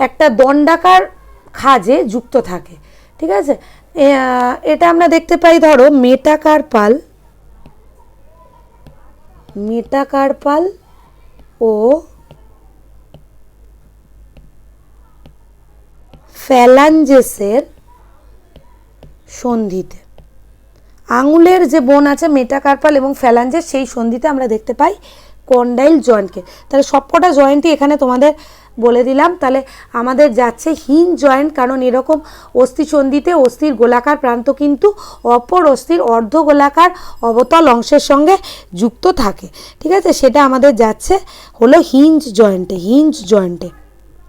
একটা দণ্ডাকার খাজে যুক্ত থাকে। ঠিক আছে, এটা আমরা দেখতে পাই ধরো মেটাকার্পাল ও ফ্যালাঞ্জেসের সন্ধিতে। আঙুলের যে বোন আছে মেটাকার্পাল এবং ফ্যালাঞ্জেস, সেই সন্ধিতে আমরা দেখতে পাই কন্ডাইল জয়েন্টকে। তাহলে সবকটা জয়েন্টই এখানে তোমাদের বলে দিলাম। তাহলে আমাদের যাচ্ছে হিঞ্জ জয়েন্ট, কারণ এরকম অস্থিসন্ধিতে অস্থির গোলাকার প্রান্ত কিন্তু অপর অস্থির অর্ধ গোলাকার অবতল অংশের সঙ্গে যুক্ত থাকে। ঠিক আছে, সেটা আমাদের যাচ্ছে হলো হিঞ্জ জয়েন্টে।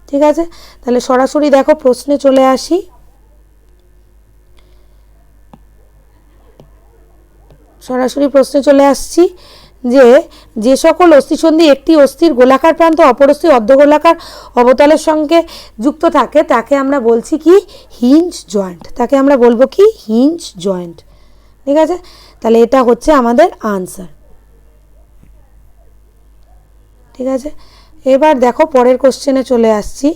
ঠিক আছে, তাহলে সরাসরি দেখো প্রশ্নে চলে আসি। যে সকল অস্থিসন্ধি একটি অস্থির গোলাকার প্রান্ত অপর অস্থির অর্ধগোলাকার অবতলের সঙ্গে যুক্ত থাকে তাকে আমরা বলছি কি হিঞ্জ জয়েন্ট, তাকে আমরা বলবো কি হিঞ্জ জয়েন্ট। ঠিক আছে, তাহলে এটা হচ্ছে আমাদের আনসার। ঠিক আছে, এবার দেখো পরের কোশ্চেনে চলে আসছি।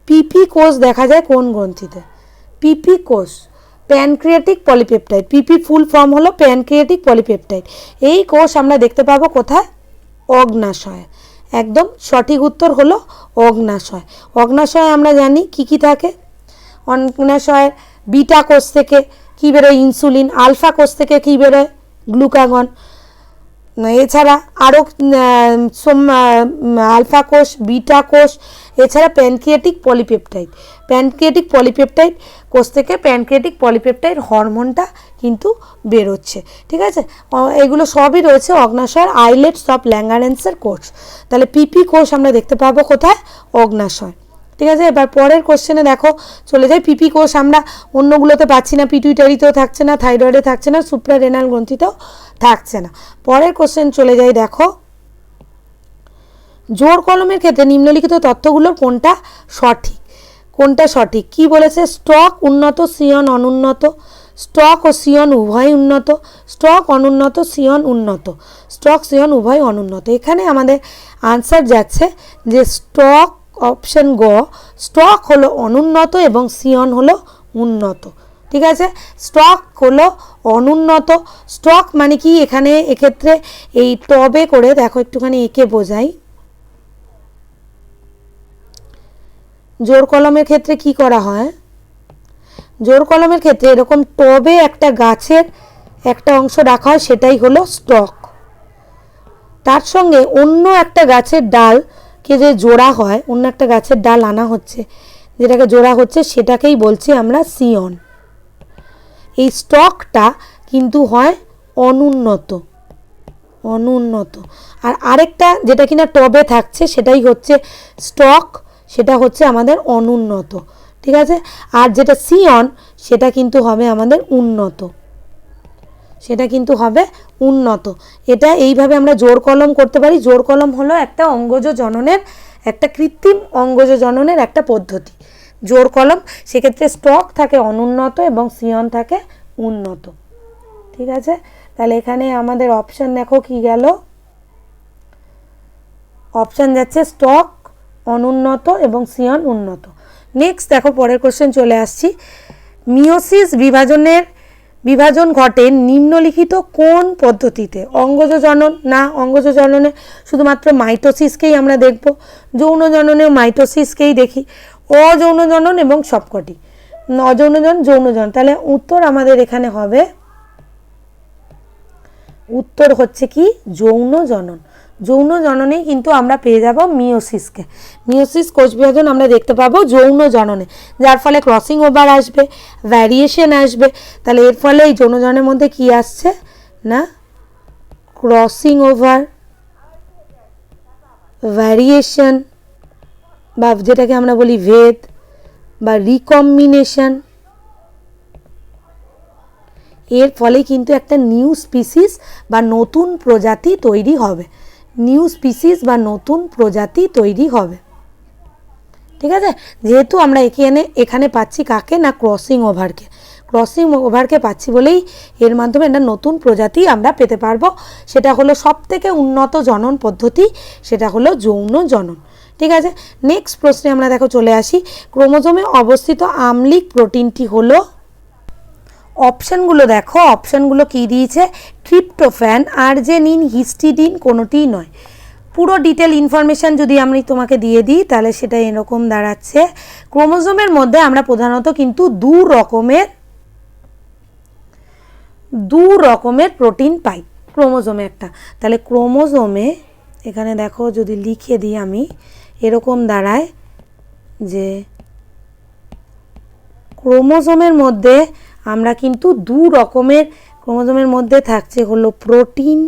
পিপি কোষ দেখা যায় কোন গ্রন্থিতে? পিপি কোষ প্যানক্রিয়াটিক পলিপেপটাইড, পিপি ফুল ফর্ম হলো প্যানক্রিয়াটিক পলিপেপটাইড। এই কোষ আমরা দেখতে পাবো কোথায়? অগ্নাশয়ে। একদম সঠিক উত্তর হলো অগ্নাশয়। অগ্নাশয়ে আমরা জানি কি কি থাকে। অগ্নাশয়ের বিটা কোষ থেকে কি বেরোয়? ইনসুলিন। আলফা কোষ থেকে কি বেরোয়? গ্লুকাগন। এছাড়া আরও আলফা কোষ, বিটা কোষ, এছাড়া প্যানক্রিয়াটিক পলিপেপটাইড কোষ থেকে প্যানক্রিয়াটিক পলিপেপটাইড হরমোনটা কিন্তু বেরোচ্ছে। ঠিক আছে, এগুলো সবই রয়েছে অগ্নাশয়ের আইলেটস অফ ল্যাঙ্গারেন্সের কোষ। তাহলে পিপি কোষ আমরা দেখতে পাবো কোথায়? অগ্নাশয়। ঠিক আছে, এবার পরের কোশ্চেনে দেখো চলে যাই। পিপি কোষ আমরা অন্যগুলোতে পাচ্ছি না, পিটুইটারিতেও থাকছে না, থাইরয়েডে থাকছে না, সুপ্রারেনাল গ্রন্থিতেও থাকছে না। পরের কোশ্চেন চলে যাই, দেখো জোর কলমের ক্ষেত্রে নিম্নলিখিত তথ্যগুলোর কোনটা সঠিক? কি বলেছে? স্টক উন্নত, সিয়ন অনুন্নত। স্টক ও সিয়ন উভয় উন্নত, স্টক অনুন্নত, সিয়ন উন্নত, স্টক সিয়ন উভয় অনুন্নত। এখানে আমাদের আনসার যাচ্ছে যে স্টক, অপশন গ, স্টক হলো অনুন্নত এবং সিয়ন হলো উন্নত। ঠিক আছে, স্টক হলো অনুন্নত। স্টক মানে কি, এখানে এক্ষেত্রে এই টবে করে দেখো, একটুখানি এঁকে বোঝাই। জোর কলমের ক্ষেত্রে কি করা হয়, জোর কলমের ক্ষেত্রে এরকম টবে একটা গাছের একটা অংশ রাখা হয়, সেটাই হলো স্টক। তার সঙ্গে অন্য একটা গাছের ডালকে যে জোড়া হয়, অন্য একটা গাছের ডাল আনা হচ্ছে, যেটাকে জোড়া হচ্ছে, সেটাকেই বলছি আমরা সিয়ন। এই স্টকটা কিন্তু হয় অনুন্নত, অনুন্নত। আর আরেকটা যেটা কিনা টবে থাকছে সেটাই হচ্ছে স্টক, সেটা হচ্ছে আমাদের অনুন্নত। ঠিক আছে, আর যেটা সিয়ন সেটা কিন্তু হবে আমাদের উন্নত, সেটা কিন্তু হবে উন্নত। এটা এইভাবে আমরা জোর কলম করতে পারি। জোর কলম হলো একটা অঙ্গজ জননের, একটা কৃত্রিম অঙ্গজ জননের একটা পদ্ধতি, জোর কলম। সেক্ষেত্রে স্টক থাকে অনুন্নত এবং সিয়ন থাকে উন্নত। ঠিক আছে, তাহলে এখানে আমাদের অপশান দেখো কি গেল, অপশান যাচ্ছে স্টক অনুন্নত এবং সিয়ন উন্নত। নেক্সট দেখো, পরের কোশ্চেন চলে আসছি। মিওসিস বিভাজন ঘটে নিম্নলিখিত কোন পদ্ধতিতে? অঙ্গজ জনন না, অঙ্গজ জননে শুধুমাত্র মাইটোসিসকেই আমরা দেখব, যৌন জননেও মাইটোসিসকেই দেখি, অযৌন জনন এবং সবকটি, অযৌন জনন, যৌন জনন। তাহলে উত্তর আমাদের এখানে হবে, উত্তর হচ্ছে কি যৌন জনন। যৌন জননেই কিন্তু আমরা পেয়ে যাব মিওসিসকে। মিওসিস কোষ বিভাজন আমরা দেখতে পাবো যৌন জননে, যার ফলে ক্রসিং ওভার আসবে, ভ্যারিয়েশন আসবে। তাহলে এর ফলে এই যৌন জননের মধ্যে কি আসছে না, ক্রসিং ওভার, ভ্যারিয়েশন বা যেটাকে আমরা বলি ভেদ বা রিকম্বিনেশন, এর ফলে কিন্তু একটা নিউ স্পিসিস বা নতুন প্রজাতি তৈরি হবে, নিউ স্পিসিস বা নতুন প্রজাতি তৈরি হবে। ঠিক আছে, যেহেতু আমরা এখানে পাচ্ছি কাকে না, ক্রসিং ওভারকে, ক্রসিং ওভারকে পাচ্ছি বলেই এর মাধ্যমে একটা নতুন প্রজাতি আমরা পেতে পারবো। সেটা হলো সবথেকে উন্নত জনন পদ্ধতি, সেটা হলো যৌন জনন। ঠিক আছে, নেক্সট প্রশ্নে আমরা দেখো চলে আসি। ক্রোমোজোমে অবস্থিত আম্লিক প্রোটিনটি হলো, অপশানগুলো দেখো, অপশানগুলো কি দিয়েছে, ট্রিপ্টোফ্যান, আর্জেনিন, হিস্টিডিন, কোনোটিই নয়। পুরো ডিটেল ইনফরমেশান যদি আমি তোমাকে দিয়ে দিই তাহলে সেটা এরকম দাঁড়াচ্ছে। ক্রোমোজোমের মধ্যে আমরা প্রধানত কিন্তু দু রকমের প্রোটিন পাই ক্রোমোজোমে একটা। তাহলে ক্রোমোজোমে এখানে দেখো যদি লিখে দিই আমি, এরকম দাঁড়ায় যে ক্রোমোজোমের মধ্যে আমরা কিন্তু দু রকমের, ক্রোমোজোমের মধ্যে থাকছে হলো প্রোটিন,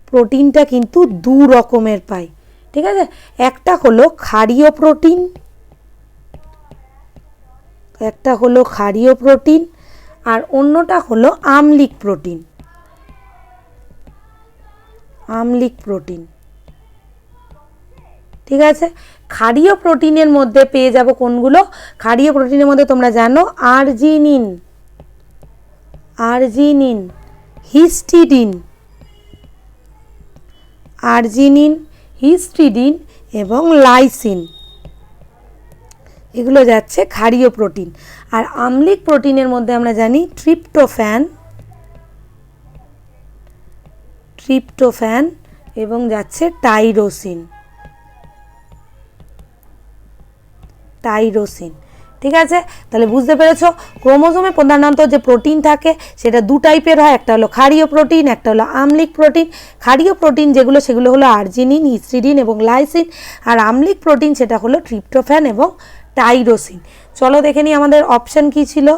প্রোটিনটা কিন্তু দু রকমের পাই। ঠিক আছে, একটা হলো ক্ষারীয় প্রোটিন, একটা হলো ক্ষারীয় প্রোটিন আর অন্যটা হলো আম্লিক প্রোটিন, আম্লিক প্রোটিন। ঠিক আছে, ক্ষারীয় প্রোটিনের মধ্যে পেয়ে যাব কোনগুলো, ক্ষারীয় প্রোটিনের মধ্যে তোমরা জানো arginine, arginine, histidine, arginine, histidine এবং লাইসিন, এগুলো যাচ্ছে ক্ষারীয় প্রোটিন। আর আম্লিক প্রোটিনের মধ্যে আমরা জানি ট্রিপ্টোফ্যান, ট্রিপ্টোফ্যান এবং যাচ্ছে টাইরোসিন, টাইরোসিন। ঠিক আছে, তাহলে বুঝতে পেরেছো ক্রোমোজোমে প্রধানত যে প্রোটিন থাকে সেটা দু টাইপের হয়, একটা হলো ক্ষারীয় প্রোটিন, একটা হলো আম্লিক প্রোটিন। ক্ষারীয় প্রোটিন যেগুলো সেগুলো হলো আর্জিনিন, হিস্টিডিন এবং লাইসিন, আর আম্লিক প্রোটিন সেটা হলো ট্রিপ্টোফ্যান এবং টাইরোসিন। চলো দেখে নিই আমাদের অপশান কি ছিল।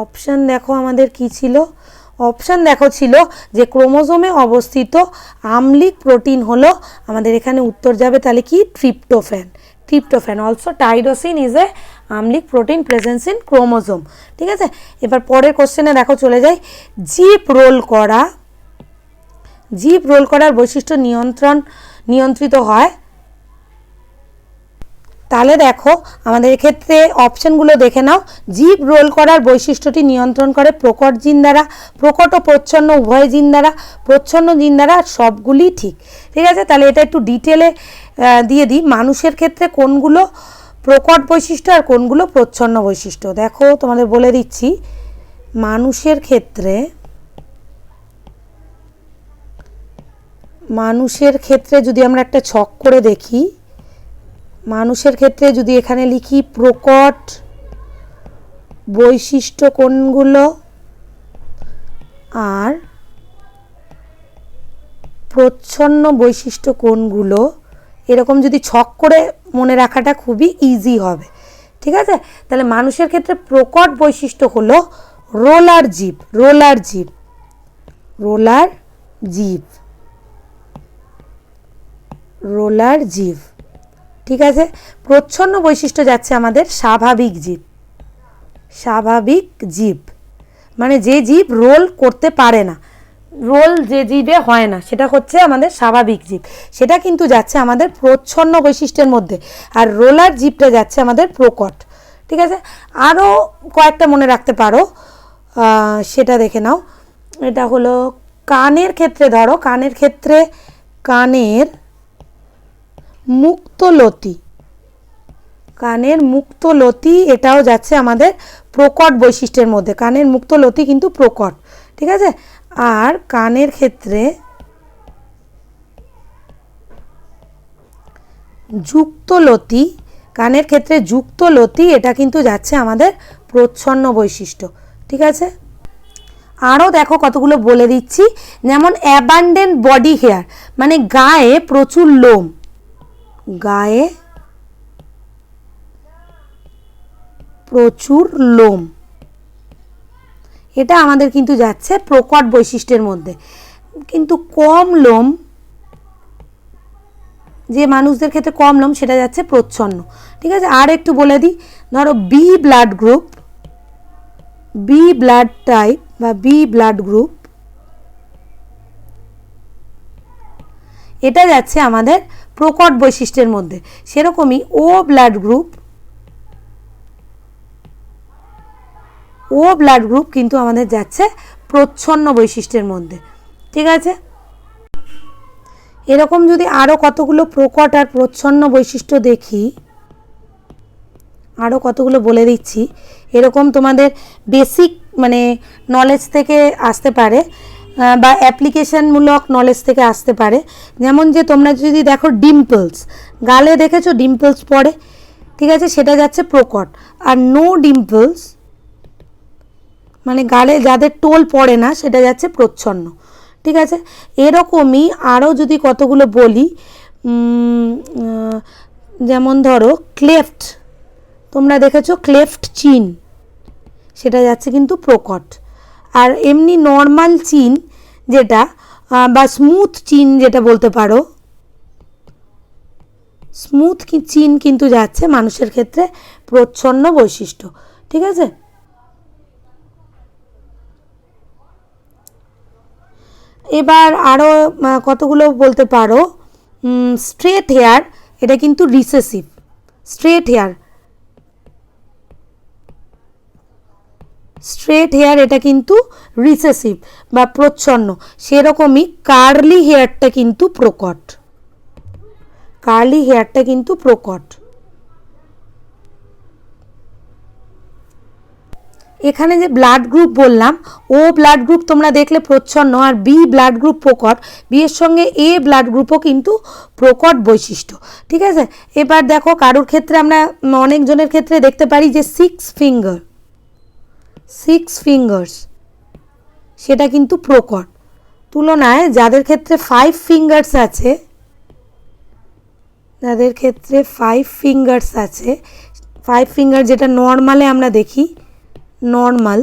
অপশান দেখো আমাদের কি ছিল, অপশান দেখো ছিল যে ক্রোমোজোমে অবস্থিত আম্লিক প্রোটিন হলো আমাদের এখানে উত্তর যাবে তাহলে কি tryptophan, tryptophan. Also tyrosine is a আম্লিক প্রোটিন প্রেজেন্স ইন ক্রোমোজোম। ঠিক আছে, এবার পরের কোশ্চেনে দেখো চলে যাই। জিপ রোল করা, জিপ রোল করার বৈশিষ্ট্য নিয়ন্ত্রিত হয় তাহলে দেখো আমাদের এক্ষেত্রে অপশানগুলো দেখে নাও। জিভ রোল করার বৈশিষ্ট্যটি নিয়ন্ত্রণ করে প্রকট জিন দ্বারা, প্রকট ও প্রচ্ছন্ন উভয় জিন দ্বারা, প্রচ্ছন্ন জিন দ্বারা, সবগুলি ঠিক। ঠিক আছে, তাহলে এটা একটু ডিটেলে দিয়ে দিই। মানুষের ক্ষেত্রে কোনগুলো প্রকট বৈশিষ্ট্য আর কোনগুলো প্রচ্ছন্ন বৈশিষ্ট্য দেখো তোমাদের বলে দিচ্ছি। মানুষের ক্ষেত্রে যদি আমরা একটা ছক করে দেখি, মানুষের ক্ষেত্রে যদি এখানে লিখি প্রকট বৈশিষ্ট্য কোনগুলো আর প্রচ্ছন্ন বৈশিষ্ট্য কোনগুলো, এরকম যদি ছক করে মনে রাখাটা খুবই ইজি হবে। ঠিক আছে, তাহলে মানুষের ক্ষেত্রে প্রকট বৈশিষ্ট্য হলো রোলার জিভ, রোলার জিভ, রোলার জিভ, রোলার জিভ। ঠিক আছে, প্রচ্ছন্ন বৈশিষ্ট্য যাচ্ছে আমাদের স্বাভাবিক জিভ, স্বাভাবিক জিভ মানে যে জিভ রোল করতে পারে না, রোল যে জিভে হয় না সেটা হচ্ছে আমাদের স্বাভাবিক জিভ, সেটা কিন্তু যাচ্ছে আমাদের প্রচ্ছন্ন বৈশিষ্ট্যের মধ্যে। আর রোলার জিভটা যাচ্ছে আমাদের প্রকট। ঠিক আছে, আরও কয়েকটা মনে রাখতে পারো, সেটা দেখে নাও। এটা হলো কানের ক্ষেত্রে, ধরো কানের ক্ষেত্রে কানের মুক্তলতি, কানের মুক্তলতি এটাও যাচ্ছে আমাদের প্রকট বৈশিষ্ট্যের মধ্যে, কানের মুক্তলতি কিন্তু প্রকট। ঠিক আছে, আর কানের ক্ষেত্রে যুক্তলতি, কানের ক্ষেত্রে যুক্তলতি এটা কিন্তু যাচ্ছে আমাদের প্রচ্ছন্ন বৈশিষ্ট্য। ঠিক আছে, আরও দেখো কতগুলো বলে দিচ্ছি, যেমন অ্যাবান্ডেন্ট বডি হেয়ার মানে গায়ে প্রচুর লোম, গায়ে প্রচুর লোম, এটা আমাদের কিন্তু যাচ্ছে প্রকট বৈশিষ্ট্যের মধ্যে। কিন্তু কম লোম, যে মানুষদের ক্ষেত্রে কম লোম সেটা যাচ্ছে প্রচ্ছন্ন। ঠিক আছে, আর একটু বলে দিই, ধরো B blood group, B blood type বা বি ব্লাড গ্রুপ, এটা যাচ্ছে আমাদের প্রকট বৈশিষ্ট্যের মধ্যে। সেরকমই O blood group, O blood group কিন্তু আমাদের যাচ্ছে প্রচ্ছন্ন বৈশিষ্ট্যের মধ্যে। ঠিক আছে, এরকম যদি আরও কতগুলো প্রকট আর প্রচ্ছন্ন বৈশিষ্ট্য দেখি, আরও কতগুলো বলে দিচ্ছি, এরকম তোমাদের বেসিক মানে নলেজ থেকে আসতে পারে বা অ্যাপ্লিকেশনমূলক নলেজ থেকে আসতে পারে। যেমন যে তোমরা যদি দেখো ডিম্পলস, গালে দেখেছো ডিম্পলস পড়ে, ঠিক আছে, সেটা যাচ্ছে প্রকট। আর নো ডিম্পলস মানে গালে যাদের টোল পড়ে না সেটা যাচ্ছে প্রচ্ছন্ন। ঠিক আছে, এরকমই আরও যদি কতগুলো বলি, যেমন ধরো ক্লেফট, তোমরা দেখেছো ক্লেফট চিন, সেটা যাচ্ছে কিন্তু প্রকট। আর এমনি নর্মাল চিন যেটা বা স্মুথ চিন যেটা বলতে পারো, স্মুথ চিন কিন্তু যাচ্ছে মানুষের ক্ষেত্রে প্রচ্ছন্ন বৈশিষ্ট্য। ঠিক আছে, এবার আরও কতগুলো বলতে পারো, স্ট্রেট হেয়ার এটা কিন্তু recessive, straight hair, straight hair এটা কিন্তু রিসেসিভ বা প্রচ্ছন্ন। সেরকমই কার্লি হেয়ারটা কিন্তু প্রকট, কার্লি হেয়ারটা কিন্তু প্রকট। এখানে যে ব্লাড গ্রুপ বললাম, ও ব্লাড গ্রুপ তোমরা দেখলে প্রচ্ছন্ন, আর বি ব্লাড গ্রুপ প্রকট, বি এর সঙ্গে এ ব্লাড গ্রুপও কিন্তু প্রকট বৈশিষ্ট্য। ঠিক আছে, এবার দেখো কারোর ক্ষেত্রে আমরা অনেকজনের ক্ষেত্রে দেখতে পারি যে সিক্স ফিঙ্গার্স সেটা কিন্তু প্রকট, তুলনায় যাদের ক্ষেত্রে 5 ফিঙ্গার্স আছে, যাদের ক্ষেত্রে 5 ফিঙ্গার্স আছে, 5 ফিঙ্গার যেটা নর্মালে আমরা দেখি, নর্মাল,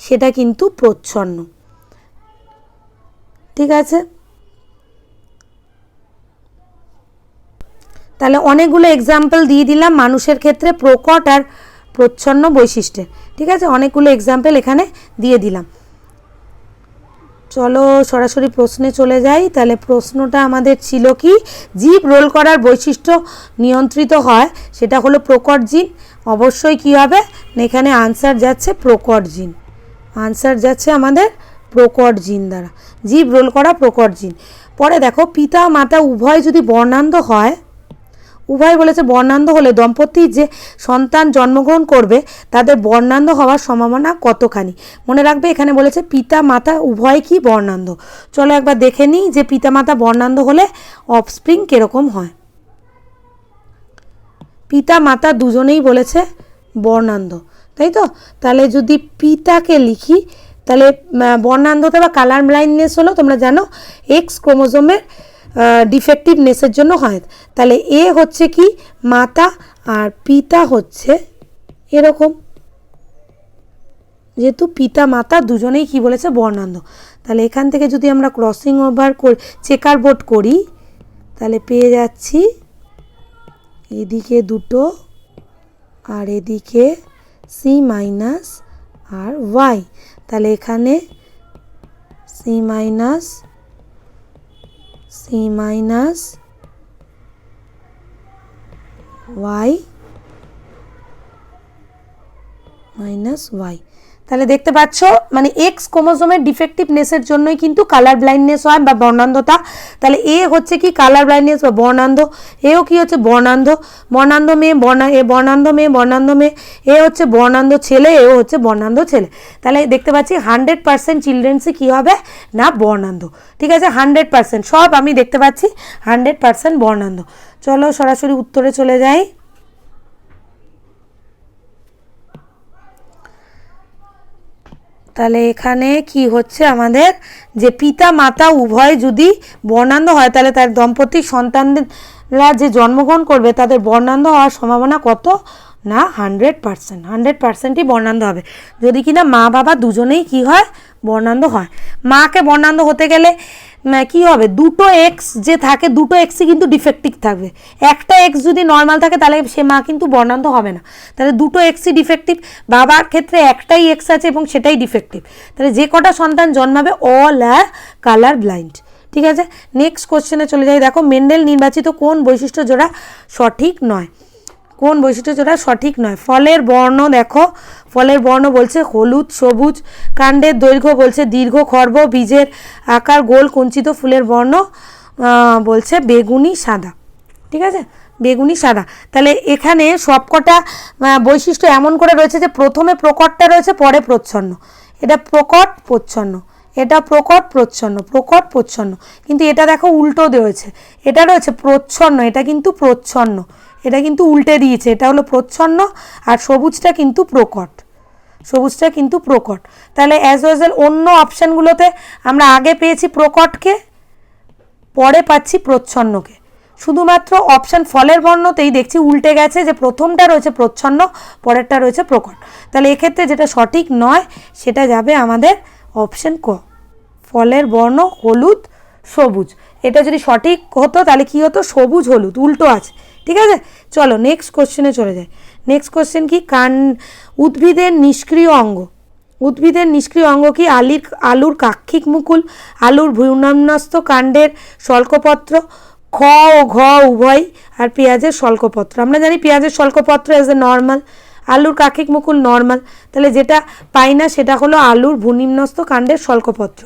সেটা কিন্তু প্রচ্ছন্ন। ঠিক আছে, তাহলে অনেকগুলো এক্সাম্পল দিয়ে দিলাম মানুষের ক্ষেত্রে প্রকট আর প্রচ্ছন্ন বৈশিষ্ট্যের। ঠিক আছে, অনেকগুলো এক্সাম্পল এখানে দিয়ে দিলাম। চলো সরাসরি প্রশ্নে চলে যাই। তাহলে প্রশ্নটা আমাদের ছিল কি, জীব রোল করার বৈশিষ্ট্য নিয়ন্ত্রিত হয়, সেটা হলো প্রকট জিন। অবশ্যই কি হবে, এখানে আনসার যাচ্ছে প্রকট জিন, আনসার যাচ্ছে আমাদের প্রকট জিন দ্বারা, জীব রোল করা প্রকট জিন। পরে দেখো পিতা মাতা উভয় যদি বর্ণান্ধ হয়, উভয় বলেছে বর্ণান্ধ হলে দম্পতি যে সন্তান জন্মগ্রহণ করবে তাদের বর্ণান্ধ হওয়ার সম্ভাবনা কতখানি। মনে রাখবে এখানে বলেছে পিতা মাতা উভয় কি বর্ণান্ধ। চলো একবার দেখে নিই যে পিতা মাতা বর্ণান্ধ হলে অফস্প্রিং কীরকম হয়। পিতা মাতা দুজনেই বলেছে বর্ণান্ধ, তাই তো। তাহলে যদি পিতাকে লিখি তাহলে বর্ণান্ধতা বা কালার ব্লাইন্ডনেস হলো, তোমরা জানো এক্স ক্রোমোজোমের ডিফেক্টিভনেসের জন্য হয়। তাহলে এ হচ্ছে কি মাতা আর পিতা হচ্ছে এরকম, যেহেতু পিতা মাতা দুজনেই কি বলেছে বর্ণান্ধ। তাহলে এখান থেকে যদি আমরা ক্রসিং ওভার চেকার বোর্ড করি তাহলে পেয়ে যাচ্ছি এদিকে দুটো আর এদিকে সি মাইনাস আর ওয়াই। তাহলে এখানে C minus Y minus Y. তাহলে দেখতে পাচ্ছ মানে এক্স ক্রোমোজোমের ডিফেক্টিভনেসের জন্যই কিন্তু কালার ব্লাইন্ডনেস হয় বা বর্ণান্ধতা। তাহলে এ হচ্ছে কি কালার ব্লাইন্ডনেস বা বর্ণান্ধ, এও কি হচ্ছে বর্ণান্ধ, বর্ণান্ধ মেয়ে বর্ণান্ধ মেয়ে, এ হচ্ছে বর্ণান্ধ ছেলে, এও হচ্ছে বর্ণান্ধ ছেলে। তাহলে দেখতে পাচ্ছি 100% চিলড্রেন্সই কী হবে না বর্ণান্ধ। ঠিক আছে, 100% সব আমি দেখতে পাচ্ছি 100% বর্ণান্ধ। চলো সরাসরি উত্তরে চলে যাই। তাহলে এখানে কি হচ্ছে আমাদের যে পিতা মাতা উভয় যদি বর্ণান্ধ হয় তাহলে তার দম্পতি সন্তানরা যে জন্মগ্রহণ করবে তাদের বর্ণান্ধ হওয়ার সম্ভাবনা কত না 100%ই বর্ণান্ধ হবে, যদি কিনা মা বাবা দুজনেই কি হয় বর্ণান্ধ হয়। মাকে বর্ণান্ধ হতে গেলে কি হবে, দুটো এক্স যে থাকে দুটো এক্সই কিন্তু ডিফেক্টিভ থাকবে। একটা এক্স যদি নর্মাল থাকে তাহলে সে মা কিন্তু বর্ণান্ধ হবে না। তাহলে দুটো এক্সই ডিফেক্টিভ, বাবার ক্ষেত্রে একটাই এক্স আছে এবং সেটাই ডিফেক্টিভ। তাহলে যে কটা সন্তান জন্মাবে অল আর কালার ব্লাইন্ড। ঠিক আছে, নেক্সট কোশ্চেনে চলে যাই। দেখো মেন্ডেল নির্বাচিত কোন বৈশিষ্ট্য জোড়া সঠিক নয়, কোন বৈশিষ্ট্য জোড়া সঠিক নয়। ফলের বর্ণ দেখো, ফলের বর্ণ বলছে হলুদ সবুজ, কাণ্ডের দৈর্ঘ্য বলছে দীর্ঘ খর্ব, বীজের আকার গোল কুঞ্চিত, ফুলের বর্ণ বলছে বেগুনি সাদা। ঠিক আছে, বেগুনি সাদা। তাহলে এখানে সবকটা বৈশিষ্ট্য এমন করে রয়েছে যে প্রথমে প্রকটটা রয়েছে পরে প্রচ্ছন্ন, এটা প্রকট প্রচ্ছন্ন, এটা প্রকট প্রচ্ছন্ন, প্রকট প্রচ্ছন্ন। কিন্তু এটা দেখো উল্টো রয়েছে, এটা রয়েছে প্রচ্ছন্ন, এটা কিন্তু প্রচ্ছন্ন, এটা কিন্তু উল্টে দিয়েছে, এটা হলো প্রচ্ছন্ন আর সবুজটা কিন্তু প্রকট, সবুজটা কিন্তু প্রকট। তাহলে অ্যাজ ওয়েল অন্য অপশানগুলোতে আমরা আগে পেয়েছি প্রকটকে, পরে পাচ্ছি প্রচ্ছন্নকে, শুধুমাত্র অপশান ফলের বর্ণতেই দেখছি উল্টে গেছে, যে প্রথমটা রয়েছে প্রচ্ছন্ন পরেরটা রয়েছে প্রকট। তাহলে এক্ষেত্রে যেটা সঠিক নয় সেটা যাবে আমাদের অপশান ক, ফলের বর্ণ হলুদ সবুজ। এটা যদি সঠিক হতো তাহলে কি হতো, সবুজ হলুদ, উল্টো আছে। ঠিক আছে, চলো নেক্সট কোশ্চেনে চলে যাই। নেক্সট কোশ্চেন কি, উদ্ভিদের নিষ্ক্রিয় অঙ্গ, উদ্ভিদের নিষ্ক্রিয় অঙ্গ কি, আলুর কাক্ষিক মুকুল, আলুর ভ্রূণন্যস্ত কাণ্ডের শল্কপত্র, খ ও ঘ উভয়, আর পেঁয়াজের শল্কপত্র। আমরা জানি পেঁয়াজের শল্কপত্র এজ এ নর্মাল, আলুর কাক্ষিক মুকুল নর্মাল। তাহলে যেটা পাই না সেটা হলো আলুর ভূনিম্নস্থ কাণ্ডের শল্কপত্র।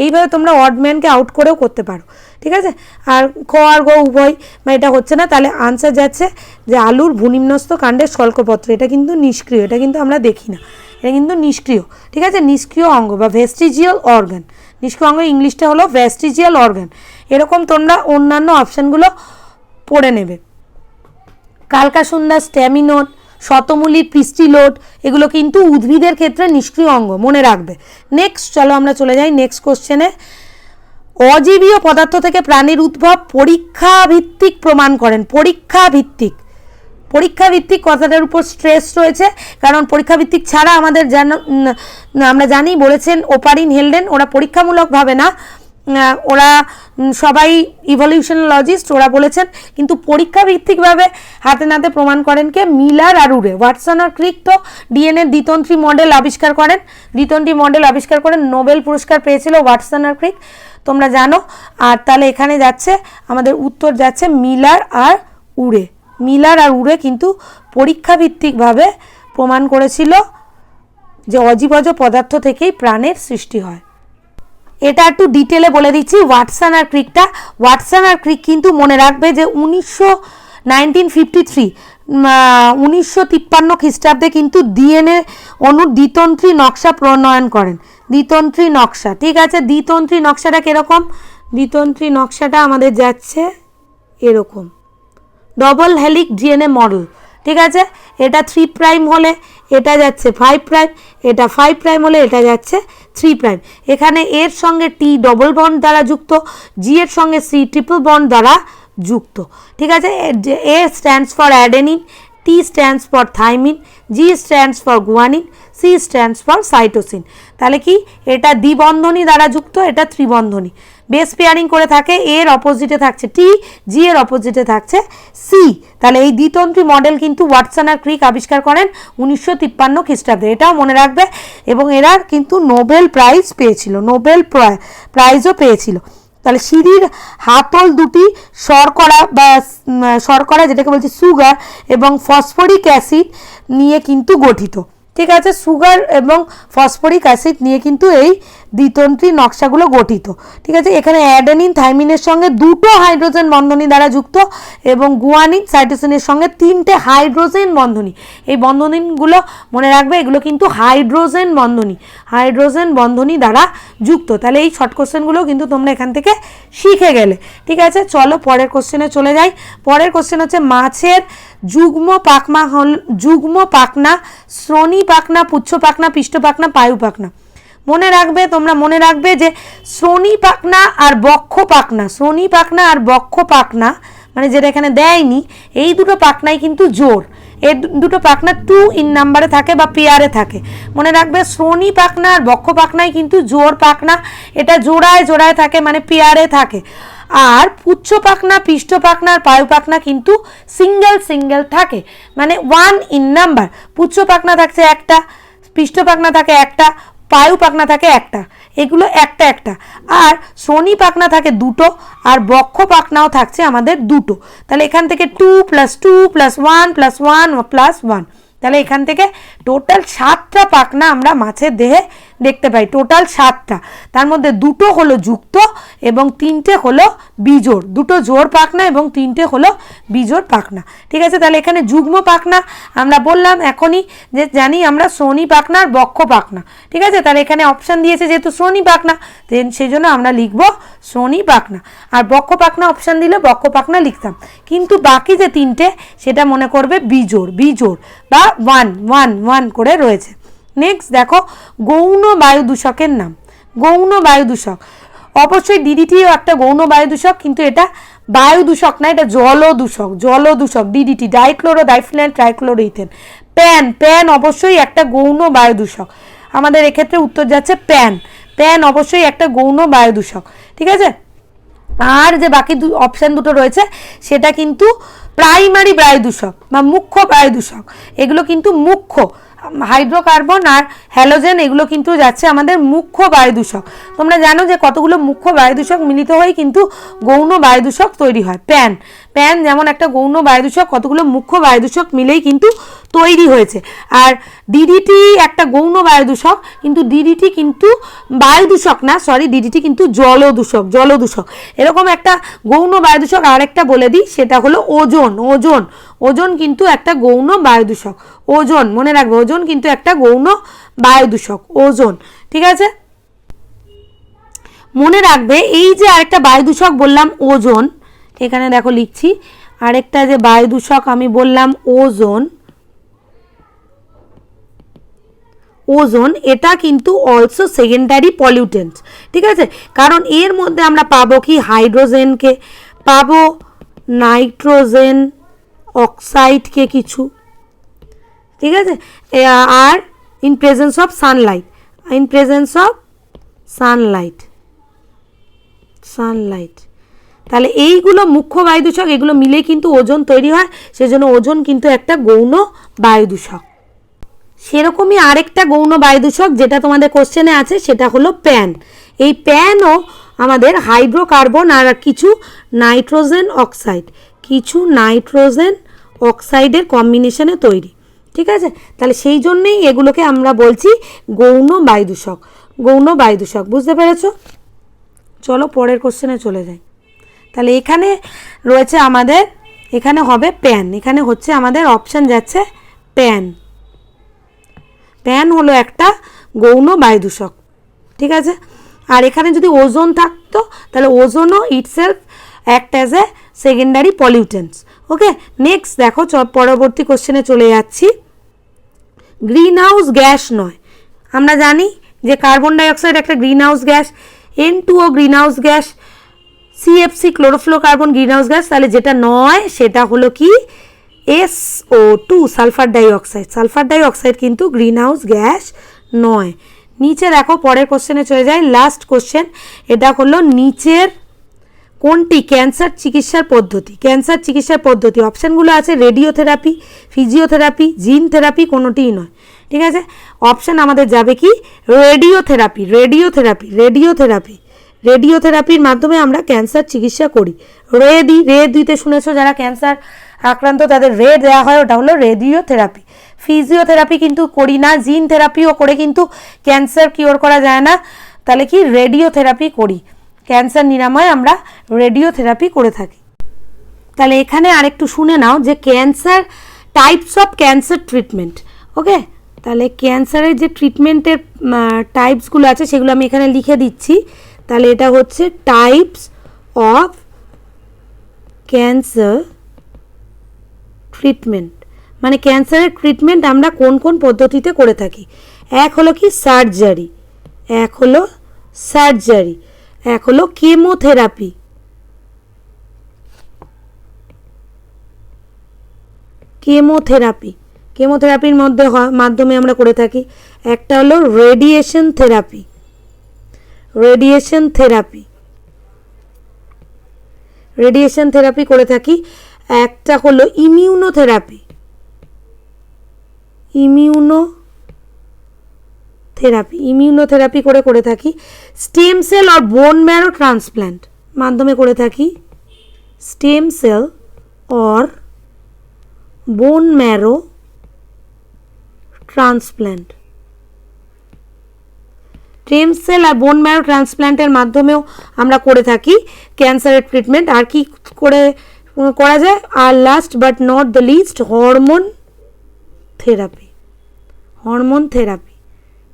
এইভাবে তোমরা অডম্যানকে আউট করেও করতে পারো। ঠিক আছে, আর খ আর গ উভয় এটা হচ্ছে না, তাহলে আনসার যাচ্ছে যে আলুর ভূনিম্নস্থ কাণ্ডের শল্কপত্র। এটা কিন্তু নিষ্ক্রিয়, এটা কিন্তু আমরা দেখি না, এটা কিন্তু নিষ্ক্রিয়। ঠিক আছে, নিষ্ক্রিয় অঙ্গ বা ভেস্টিজিয়াল অর্গান, নিষ্ক্রিয় অঙ্গ ইংলিশটা হলো ভেস্টিজিয়াল অর্গান। এরকম তোমরা অন্যান্য অপশানগুলো পড়ে নেবে, কালকাসুন্দা, স্ট্যামিনোড, শতমূলী, পিস্টিলোড, এগুলো কিন্তু উদ্ভিদের ক্ষেত্রে নিষ্ক্রিয় অঙ্গ, মনে রাখবে। নেক্সট চলো আমরা চলে যাই নেক্সট কোশ্চেনে। অজীবীয় পদার্থ থেকে প্রাণীর উদ্ভব পরীক্ষা ভিত্তিক প্রমাণ করেন, পরীক্ষা ভিত্তিক, পরীক্ষা ভিত্তিক কথাটার উপর স্ট্রেস রয়েছে, কারণ পরীক্ষা ভিত্তিক ছাড়া আমাদের আমরা জানি বলেছেন ওপারিন হেলডেন, ওরা পরীক্ষামূলকভাবে না, ওরা সবাই ইভলিউশনোলজিস্ট, ওরা বলেছেন কিন্তু পরীক্ষা ভিত্তিকভাবে হাতে নাতে প্রমাণ করেন কে? মিলার আর উরে। ওয়াটসন আর ক্রিক তো ডিএনএ দ্বিতন্ত্রী মডেল আবিষ্কার করেন, দ্বিতন্ত্রী মডেল আবিষ্কার করেন, নোবেল পুরস্কার পেয়েছিল ওয়াটসন আর ক্রিক, তোমরা জানো। আর তাহলে এখানে যাচ্ছে আমাদের উত্তর যাচ্ছে মিলার আর উরে। মিলার আর উরে কিন্তু পরীক্ষাভিত্তিকভাবে প্রমাণ করেছিল যে অজীবজ পদার্থ থেকেই প্রাণের সৃষ্টি হয়। এটা একটু ডিটেলে বলে দিচ্ছি ওয়াটসন আর ক্রিকটা। ওয়াটসন আর ক্রিক কিন্তু মনে রাখবে যে 1953 খ্রিস্টাব্দে কিন্তু ডিএনএ অণুর দ্বিতন্ত্রী নকশা প্রণয়ন করেন। দ্বিতন্ত্রী নকশা, ঠিক আছে। দ্বিতন্ত্রী নকশাটা কিরকম? দ্বিতন্ত্রী নকশাটা আমাদের যাচ্ছে এরকম, ডবল হেলিক ডিএনএ মডেল, ঠিক আছে। এটা 3' হলে এটা যাচ্ছে 5', এটা 5' হলে এটা যাচ্ছে 3'। এখানে এর সঙ্গে টি ডবল বন্ড দ্বারা যুক্ত, জি এর সঙ্গে সি ট্রিপল বন্ড দ্বারা যুক্ত, ঠিক আছে। A stands for adenine, T stands for thymine, G stands for guanine, C stands for cytosine. তাহলে কি এটা দ্বিবন্ধনী দ্বারা যুক্ত, এটা ত্রিবন্ধনী। বেস পেয়ারিং করে থাকে, এর অপোজিটে থাকছে টি, জি এর অপোজিটে থাকছে সি। তাহলে এই দ্বিতন্ত্রী মডেল কিন্তু ওয়াটসন আর ক্রিক আবিষ্কার করেন 1953 খ্রিস্টাব্দে, এটাও মনে রাখবে। এবং এরা কিন্তু নোবেল প্রাইজ পেয়েছিল, নোবেল প্রাইজও পেয়েছিল। তাহলে সিঁড়ির হাতল দুটি শর্করা বা শর্করা যেটাকে বলছি সুগার এবং ফসফরিক অ্যাসিড নিয়ে কিন্তু গঠিত, ঠিক আছে। সুগার এবং ফসফরিক অ্যাসিড নিয়ে কিন্তু এই দ্বিতন্ত্রী নকশাগুলো গঠিত, ঠিক আছে। এখানে অ্যাডেনিন থাইমিনের সঙ্গে 2টো হাইড্রোজেন বন্ধনী দ্বারা যুক্ত এবং গুয়ানিন সাইটোসিনের সঙ্গে 3টে হাইড্রোজেন বন্ধনী। এই বন্ধনীগুলো মনে রাখবে, এগুলো কিন্তু হাইড্রোজেন বন্ধনী, হাইড্রোজেন বন্ধনী দ্বারা যুক্ত। তাহলে এই শর্ট কোশ্চেনগুলো কিন্তু তোমরা এখান থেকে শিখে গেলে, ঠিক আছে। চলো পরের কোশ্চেনে চলে যাই। পরের কোশ্চেন হচ্ছে মাছের যুগ্ম পাখনা, শ্রোণী পাখনা, পুচ্ছ পাখনা, পৃষ্ঠ পাখনা, পায়ু পাখনা। মনে রাখবে, তোমরা মনে রাখবে যে শ্রোণী পাখনা আর বক্ষ পাখনা, শ্রোণী পাখনা আর বক্ষ পাখনা মানে যেটা এখানে দেয়নি, এই দুটো পাখনাই কিন্তু জোড়। এই দুটো পাখনা 2 ইন নাম্বারে থাকে বা পেয়ারে থাকে। মনে রাখবে শ্রোণী পাখনা আর বক্ষ পাখনাই কিন্তু জোড় পাখনা, এটা জোড়ায় জোড়ায় থাকে মানে পেয়ারে থাকে। আর পুচ্ছ পাখনা, পৃষ্ঠ পাখনা আর পায়ু পাখনা কিন্তু সিঙ্গেল সিঙ্গেল থাকে, মানে 1 ইন নাম্বার। পুচ্ছ পাখনা থাকছে একটা, পৃষ্ঠ পাখনা থাকে একটা, পায়ু পাখনা থাকে একটা, এগুলো একটা একটা। আর শ্রোণী পাখনা থাকে 2টো আর বক্ষ পাখনাও থাকছে আমাদের 2টো। তাহলে এখান থেকে 2 + 2 + 1 + 1 + 1, তাহলে এখান থেকে টোটাল 7টা পাখনা আমরা মাছের দেহে দেখতে পাই, টোটাল 7টা। তার মধ্যে 2টো হলো যুক্ত এবং 3টে হলো বিজোড়, 2টো জোড় পাখনা এবং 3টে হলো বিজোড় পাখনা, ঠিক আছে। তাহলে এখানে যুগ্ম পাখনা আমরা বললাম এখনই যে জানি আমরা শ্রোণী পাখনা আর বক্ষ পাখনা, ঠিক আছে। তাহলে এখানে অপশান দিয়েছে যেহেতু শ্রোণী পাখনা, সেই জন্য আমরা লিখব শ্রোণী পাখনা। আর বক্ষ পাখনা অপশান দিলে বক্ষ পাখনা লিখতাম, কিন্তু বাকি যে 3টে সেটা মনে করবে বিজোড়, বিজোড় বা 1 1 1 করে রয়েছে। নেক্সট দেখো গৌণ বায়ু দূষকের নাম। গৌণ বায়ু দূষক, অবশ্যই ডিডিটিও একটা গৌণ বায়ু দূষক, কিন্তু এটা বায়ু দূষক না, এটা জল দূষক, জল দূষক। DDT dichloro diphenyl trichloroethane. PAN, PAN অবশ্যই একটা গৌণ বায়ু দূষক। আমাদের এক্ষেত্রে উত্তর যাচ্ছে প্যান, প্যান অবশ্যই একটা গৌণ বায়ু দূষক, ঠিক আছে। আর যে বাকি অপশান দুটো রয়েছে সেটা কিন্তু প্রাইমারি বায়ু দূষক বা মুখ্য বায়ু দূষক। এগুলো কিন্তু মুখ্য, হাইড্রোকার্বন আর হ্যালোজেন এগুলো কিন্তু যাচ্ছে আমাদের মুখ্য বায়ু দূষক। তোমরা জানো যে কতগুলো মুখ্য বায়ু দূষক মিলিত হয়ে কিন্তু গৌণ বায়ু দূষক তৈরি হয়। প্যান, প্যান যেমন একটা গৌণ বায়ু দূষক, কতগুলো মুখ্য বায়ু দূষক মিলেই কিন্তু তৈরি হয়েছে। আর ডিডিটি একটা গৌণ বায়ু দূষক, কিন্তু ডিডিটি কিন্তু বায়ু দূষক না, সরি, ডিডিটি কিন্তু জল দূষক, জল দূষক। এরকম একটা গৌণ বায়ু দূষক আরেকটা বলে দিই, সেটা হলো ওজোন। ওজোন, ওজোন কিন্তু একটা গৌণ বায়ু দূষক। ওজোন মনে রাখবে, ওজোন কিন্তু একটা গৌণ বায়ু দূষক, ওজোন, ঠিক আছে। মনে রাখবে এই যে আরেকটা বায়ু দূষক বললাম ওজোন, এখানে দেখো লিখছি, আরেকটা যে বায়ু দূষক আমি বললাম ওজোন, ওজোন এটা কিন্তু অলসো সেকেন্ডারি পলিউটেন্ট, ঠিক আছে। কারণ এর মধ্যে আমরা পাবো কি হাইড্রোজেনকে, পাবো নাইট্রোজেন অক্সাইডকে কিছু, ঠিক আছে। আর in presence of sunlight, in presence of sunlight, sunlight, তাহলে এইগুলো মুখ্য বায়ু দূষক, এগুলো মিলে কিন্তু ওজোন তৈরি হয়, সেজন্য ওজোন কিন্তু একটা গৌণ বায়ু দূষক। সেরকমই আরেকটা গৌণ বায়ু দূষক যেটা তোমাদের কোশ্চেনে আছে সেটা হলো প্যান। এই প্যানও আমাদের হাইড্রোকার্বন আর কিছু নাইট্রোজেন অক্সাইডের কম্বিনেশনে তৈরি, ঠিক আছে। তাহলে সেই জন্যেই এগুলোকে আমরা বলছি গৌণ বায়ু দূষক, বুঝতে পেরেছ? চলো পরের কোশ্চেনে চলে যাই। তাহলে এখানে রয়েছে আমাদের, এখানে হবে প্যান, এখানে হচ্ছে আমাদের অপশান যাচ্ছে প্যান হলো একটা গৌণ বায়ু দূষক, ঠিক আছে। আর এখানে যদি ওজোন থাকতো তাহলে ওজোনও itself act as a secondary pollutants. Okay, next দেখো, পরবর্তী কোশ্চেনে চলে যাচ্ছি। গ্রিন হাউস গ্যাস নয়, আমরা জানি যে কার্বন ডাইঅক্সাইড একটা green house gas, N2O green house gas, CFC chlorofluorocarbon green house gas. তাহলে যেটা নয় সেটা হলো কি SO2 সালফার ডাইঅক্সাইড কিন্তু গ্রিন হাউস গ্যাস নয়। নিচে দেখো, পরের কোশ্চেনে চলে যায়, লাস্ট কোশ্চেন। এটা হলো নিচের কোনটি ক্যান্সার চিকিৎসার পদ্ধতি? অপশানগুলো আছে রেডিওথেরাপি, ফিজিওথেরাপি, জিন থেরাপি, কোনোটিই নয়, ঠিক আছে। অপশান আমাদের যাবে কি রেডিওথেরাপির মাধ্যমে আমরা ক্যান্সার চিকিৎসা করি। রে দিতে শুনেছো, যারা ক্যান্সার আক্রান্ত তাদের রে দেওয়া হয়, ওটা হলো রেডিওথেরাপি। ফিজিওথেরাপি কিন্তু করি না, জিন থেরাপিও করে কিন্তু ক্যান্সার কিওর করা যায় না, তাহলে কি রেডিওথেরাপি করি, ক্যান্সার নিরাময় আমরা রেডিওথেরাপি করে থাকি। তাহলে এখানে আরেকটু শুনে নাও যে cancer types of cancer treatment. Okay, তাহলে ক্যান্সারের যে ট্রিটমেন্টের টাইপসগুলো আছে সেগুলো আমি এখানে লিখে দিচ্ছি। তাহলে এটা হচ্ছে টাইপস অফ ক্যান্সার ট্রিটমেন্ট, মানে ক্যান্সারের ট্রিটমেন্ট আমরা কোন কোন পদ্ধতিতে করে থাকি। এক হলো কি সার্জারি, এক হলো কেমোথেরাপির মাধ্যমে আমরা করে থাকি। একটা হলো রেডিয়েশন থেরাপি করে থাকি। একটা হলো ইমিউনোথেরাপি করে থাকি। স্টেম সেল আর বোন ম্যারো ট্রান্সপ্ল্যান্ট মাধ্যমে করে থাকি। স্টেম সেল আর বোন ম্যারো ট্রান্সপ্ল্যান্টের মাধ্যমেও আমরা করে থাকি ক্যান্সারের ট্রিটমেন্ট। আর কি করা যায়? আর last but not the least hormone therapy,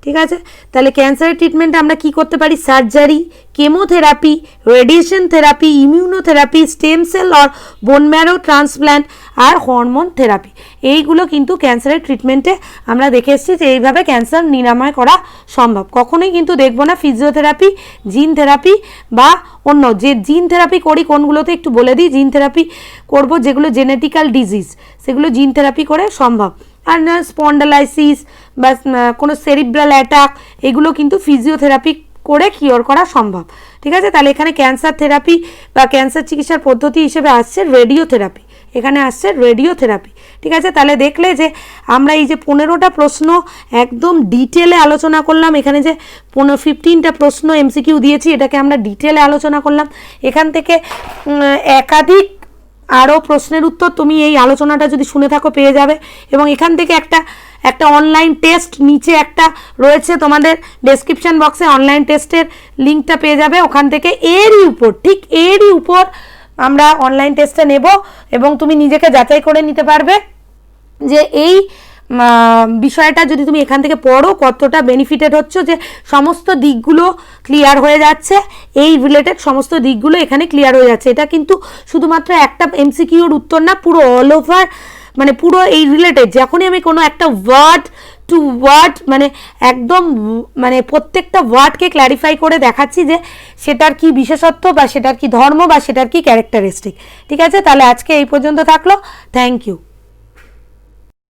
ঠিক আছে। তাহলে ক্যান্সারের ট্রিটমেন্টে আমরা কি করতে পারি? Surgery, chemotherapy, radiation therapy, immunotherapy, stem cell আর বোন ম্যারো ট্রান্সপ্ল্যান্ট আর হরমোন থেরাপি। এইগুলো কিন্তু ক্যান্সারের ট্রিটমেন্টে আমরা দেখে এসেছি যে এইভাবে ক্যান্সার নিরাময় করা সম্ভব। কখনোই কিন্তু দেখবো না ফিজিওথেরাপি, জিন থেরাপি বা অন্য যে জিন থেরাপি করি কোনগুলোতে একটু বলে দিই। জিন থেরাপি করব যেগুলো জেনেটিক্যাল ডিজিজ, সেগুলো জিন থেরাপি করে সম্ভব। আর না স্পন্ডালাইসিস বা কোনো সেরিব্রাল অ্যাটাক, এগুলো কিন্তু ফিজিওথেরাপি করে কিওর করা সম্ভব, ঠিক আছে। তাহলে এখানে ক্যান্সার থেরাপি বা ক্যান্সার চিকিৎসার পদ্ধতি হিসেবে আসছে রেডিওথেরাপি, ঠিক আছে। তাহলে দেখলে যে আমরা এই যে 15টা প্রশ্ন একদম ডিটেলে আলোচনা করলাম। এখানে যে 15টা প্রশ্ন MCQ দিয়েছি, এটাকে আমরা ডিটেলে আলোচনা করলাম। এখান থেকে একাধিক আরও প্রশ্নের উত্তর তুমি এই আলোচনাটা যদি শুনে থাকো পেয়ে যাবে। এবং এখান থেকে একটা অনলাইন টেস্ট নিচে একটা রয়েছে, তোমাদের ডেসক্রিপশন বক্সে অনলাইন টেস্টের লিঙ্কটা পেয়ে যাবে। ওখান থেকে এরই উপর আমরা অনলাইন টেস্টে নেব এবং তুমি নিজেকে যাচাই করে নিতে পারবে যে এই বিষয়টা যদি তুমি এখান থেকে পড়ো কতটা বেনিফিটেড হচ্ছে, যে সমস্ত দিকগুলো ক্লিয়ার হয়ে যাচ্ছে, এই রিলেটেড সমস্ত দিকগুলো এখানে ক্লিয়ার হয়ে যাচ্ছে। এটা কিন্তু শুধুমাত্র একটা MCQর উত্তর না, পুরো অল ওভার, মানে পুরো এই রিলেটেড। যখনই আমি কোনো একটা ওয়ার্ড টু ওয়ার্ড মানে একদম মানে প্রত্যেকটা ওয়ার্ডকে ক্ল্যারিফাই করে দেখাচ্ছি যে সেটার কি বিশেষত্ব বা সেটার কি ধর্ম বা সেটার কি ক্যারেক্টারিস্টিক, ঠিক আছে। তাহলে আজকে এই পর্যন্ত থাকলো। Thank you.